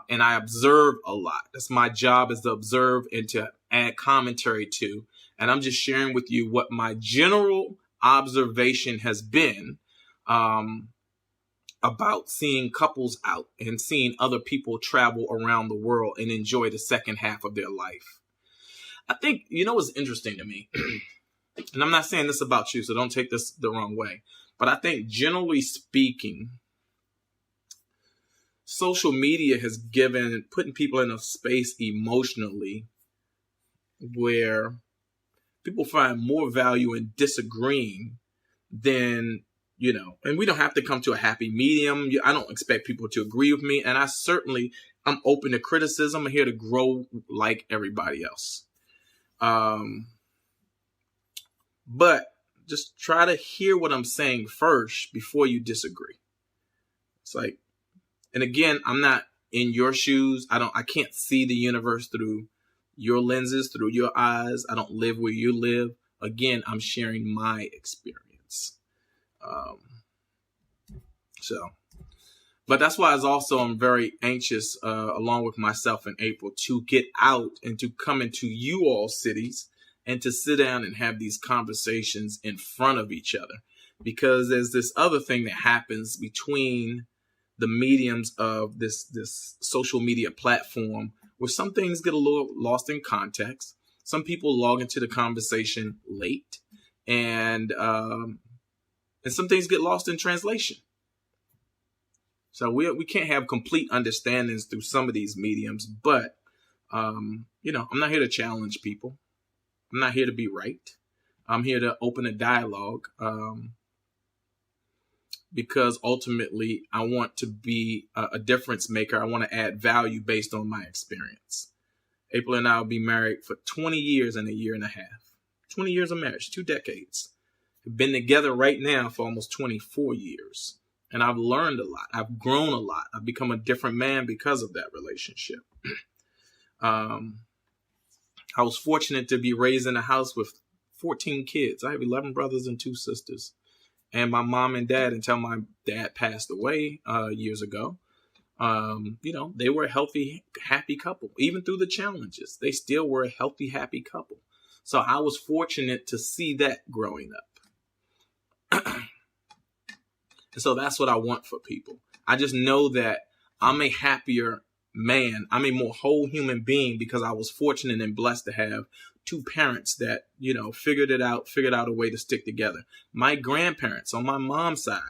and I observe a lot. That's my job, is to observe and to add commentary to. And I'm just sharing with you what my general observation has been about seeing couples out and seeing other people travel around the world and enjoy the second half of their life. I think, you know what's interesting to me, and I'm not saying this about you, so don't take this the wrong way, but I think generally speaking, social media has putting people in a space emotionally where people find more value in disagreeing than, you know, and we don't have to come to a happy medium. I don't expect people to agree with me. And I'm open to criticism. I'm here to grow like everybody else. But just try to hear what I'm saying first before you disagree. It's like, and again, I'm not in your shoes. I can't see the universe through your lenses, through your eyes. I don't live where you live. Again, I'm sharing my experience. But that's why I'm very anxious, along with myself in April, to get out and to come into you all cities and to sit down and have these conversations in front of each other. Because there's this other thing that happens between the mediums of this social media platform, where some things get a little lost in context. Some people log into the conversation late, and some things get lost in translation. So we can't have complete understandings through some of these mediums, but I'm not here to challenge people. I'm not here to be right. I'm here to open a dialogue, because ultimately I want to be a difference maker. I want to add value based on my experience. April and I will be married for 20 years and a year and a half. 20 years of marriage, 2 decades. We've been together right now for almost 24 years. And I've learned a lot. I've grown a lot. I've become a different man because of that relationship. I was fortunate to be raised in a house with 14 kids. I have 11 brothers and 2 sisters. And my mom and dad, until my dad passed away years ago, they were a healthy, happy couple. Even through the challenges, they still were a healthy, happy couple. So I was fortunate to see that growing up. And so that's what I want for people. I just know that I'm a happier man. I'm a more whole human being because I was fortunate and blessed to have 2 parents that, figured out a way to stick together. My grandparents on my mom's side,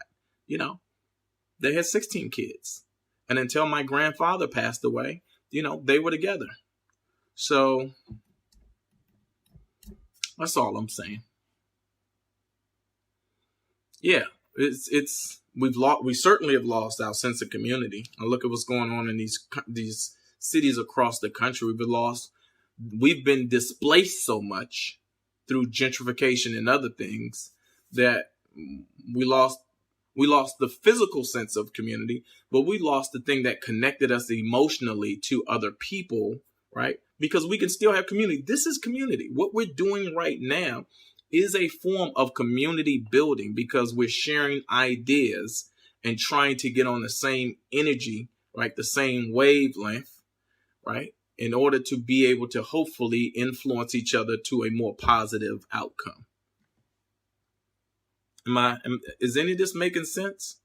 they had 16 kids. And until my grandfather passed away, they were together. So that's all I'm saying. Yeah, we certainly have lost our sense of community. I look at what's going on in these cities across the country. We've been displaced so much through gentrification and other things that we lost the physical sense of community, but we lost the thing that connected us emotionally to other people, right? Because we can still have community. This is community. What we're doing right now is a form of community building because we're sharing ideas and trying to get on the same energy, right? The same wavelength, right? In order to be able to hopefully influence each other to a more positive outcome. Is any of this making sense?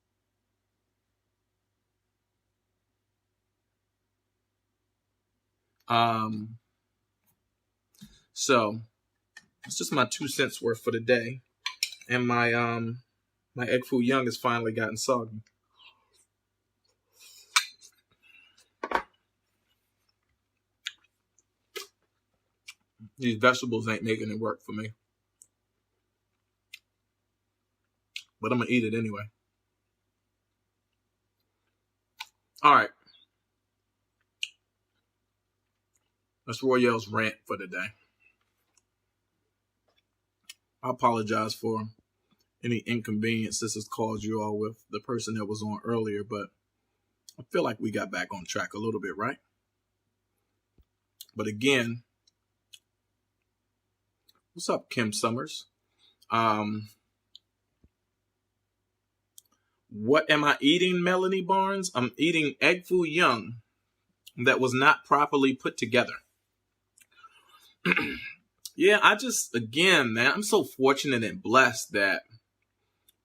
So it's just my 2 cents worth for the day. And my egg foo young has finally gotten soggy. These vegetables ain't making it work for me. But I'm going to eat it anyway. All right. That's Royale's rant for today. I apologize for any inconvenience this has caused you all with the person that was on earlier, but I feel like we got back on track a little bit, right? But again, what's up, Kim Summers? What am I eating, Melanie Barnes? I'm eating egg foo young that was not properly put together. Yeah, again, man, I'm so fortunate and blessed that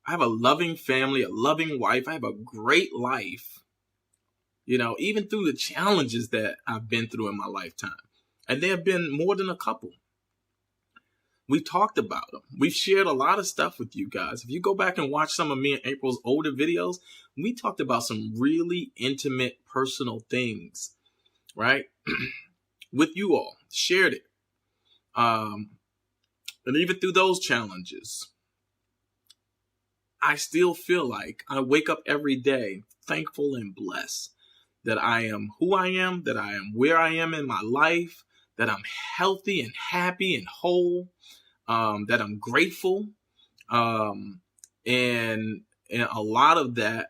I have a loving family, a loving wife. I have a great life, even through the challenges that I've been through in my lifetime. And there have been more than a couple. We've talked about them. We've shared a lot of stuff with you guys. If you go back and watch some of me and April's older videos, we talked about some really intimate, personal things, right? With you all, shared it. And even through those challenges, I still feel like I wake up every day thankful and blessed that I am who I am, that I am where I am in my life, that I'm healthy and happy and whole, that I'm grateful. And a lot of that,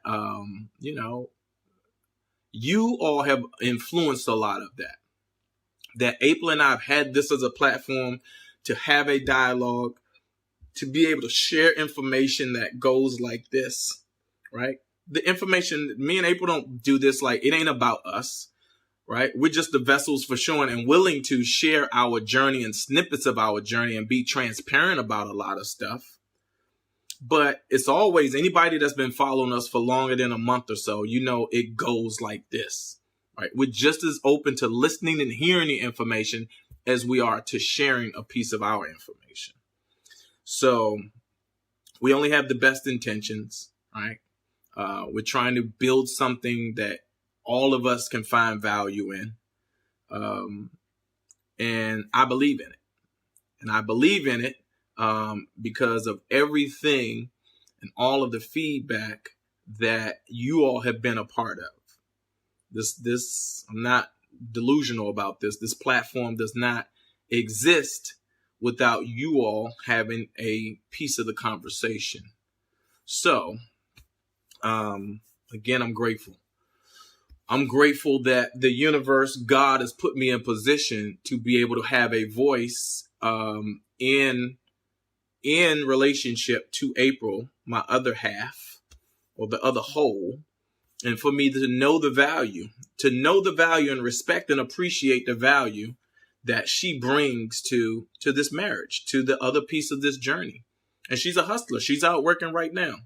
you all have influenced a lot of that. That April and I have had this as a platform to have a dialogue, to be able to share information that goes like this, right? The information, me and April don't do this like, it ain't about us, right? We're just the vessels for showing and willing to share our journey and snippets of our journey and be transparent about a lot of stuff. But it's always, anybody that's been following us for longer than a month or so, it goes like this, right? We're just as open to listening and hearing the information as we are to sharing a piece of our information. So we only have the best intentions, right? We're trying to build something that all of us can find value in. And I believe in it. And I believe in it because of everything and all of the feedback that you all have been a part of. I'm not delusional about this. This platform does not exist without you all having a piece of the conversation. So, again, I'm grateful. I'm grateful that the universe, God, has put me in position to be able to have a voice in relationship to April, my other half, or the other whole, and for me to know the value and respect and appreciate the value that she brings to this marriage, to the other piece of this journey. And she's a hustler. She's out working right now.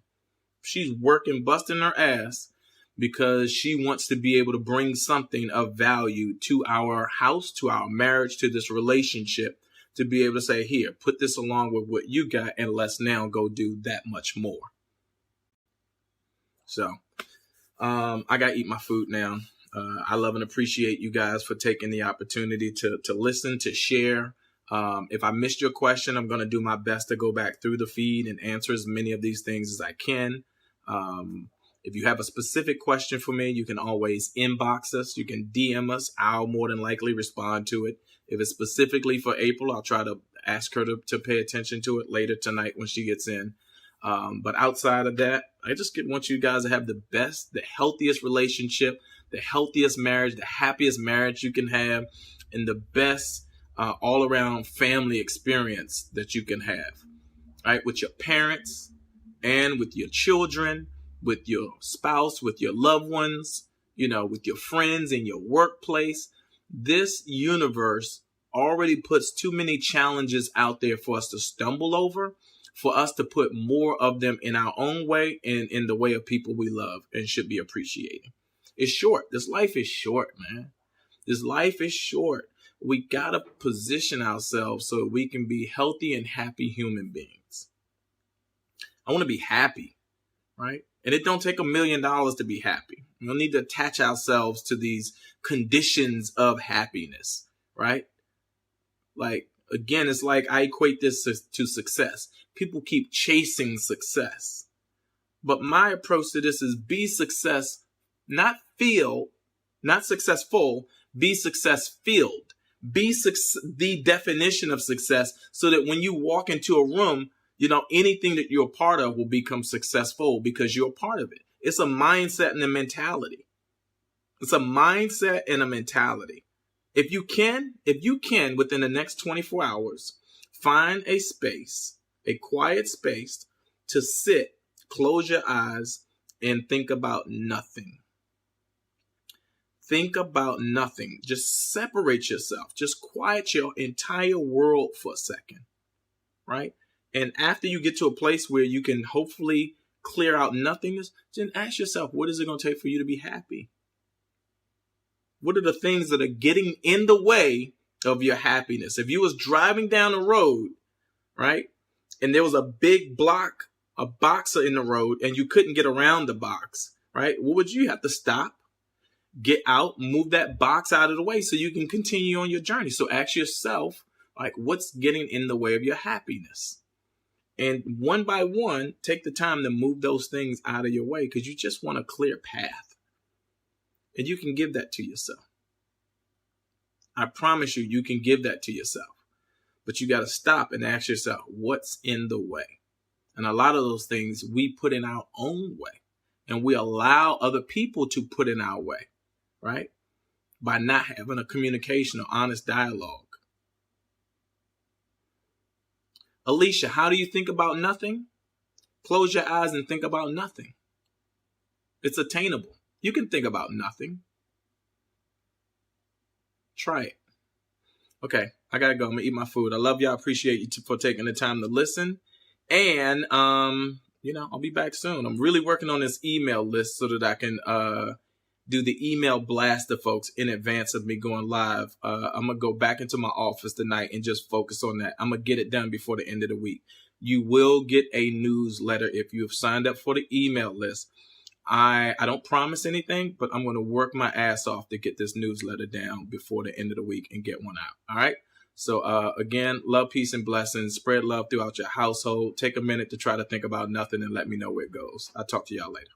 She's working, busting her ass, because she wants to be able to bring something of value to our house, to our marriage, to this relationship, to be able to say, here, put this along with what you got, and let's now go do that much more. So, I got to eat my food now. I love and appreciate you guys for taking the opportunity to listen, to share. If I missed your question, I'm going to do my best to go back through the feed and answer as many of these things as I can. If you have a specific question for me, you can always inbox us. You can DM us. I'll more than likely respond to it. If it's specifically for April, I'll try to ask her to pay attention to it later tonight when she gets in. But outside of that, I just want you guys to have the best, the healthiest relationship, the healthiest marriage, the happiest marriage you can have, and the best all-around family experience that you can have, right? With your parents and with your children, with your spouse, with your loved ones, with your friends in your workplace. This universe already puts too many challenges out there for us to stumble over, for us to put more of them in our own way and in the way of people we love and should be appreciating. It's short. This life is short, man. This life is short. We got to position ourselves so we can be healthy and happy human beings. I want to be happy, right? And it don't take $1 million to be happy. We don't need to attach ourselves to these conditions of happiness, right? Like, again, it's like I equate this to success. People keep chasing success. But my approach to this is be success, not successful, be success filled. Be the definition of success, so that when you walk into a room, anything that you're a part of will become successful because you're a part of it. It's a mindset and a mentality. It's a mindset and a mentality. If you can, within the next 24 hours, find a space, a quiet space to sit, close your eyes, and think about nothing. Think about nothing. Just separate yourself. Just quiet your entire world for a second, right? And after you get to a place where you can hopefully clear out nothingness, then ask yourself, what is it going to take for you to be happy? What are the things that are getting in the way of your happiness? If you was driving down the road, right, and there was a big box in the road, and you couldn't get around the box, right, what would you have to stop? Get out, move that box out of the way so you can continue on your journey. So ask yourself, like, what's getting in the way of your happiness? And one by one, take the time to move those things out of your way, because you just want a clear path. And you can give that to yourself. I promise you, you can give that to yourself. But you got to stop and ask yourself, what's in the way? And a lot of those things we put in our own way. And we allow other people to put in our way, right? By not having a communication or honest dialogue. Alicia, how do you think about nothing? Close your eyes and think about nothing. It's attainable. You can think about nothing. Try it. Okay, I gotta go. I'm gonna eat my food. I love y'all. Appreciate you for taking the time to listen. And, I'll be back soon. I'm really working on this email list so that I can do the email blast to folks in advance of me going live. I'm going to go back into my office tonight and just focus on that. I'm going to get it done before the end of the week. You will get a newsletter if you have signed up for the email list. I don't promise anything, but I'm going to work my ass off to get this newsletter down before the end of the week and get one out. All right. So again, love, peace, and blessings. Spread love throughout your household. Take a minute to try to think about nothing and let me know where it goes. I'll talk to y'all later.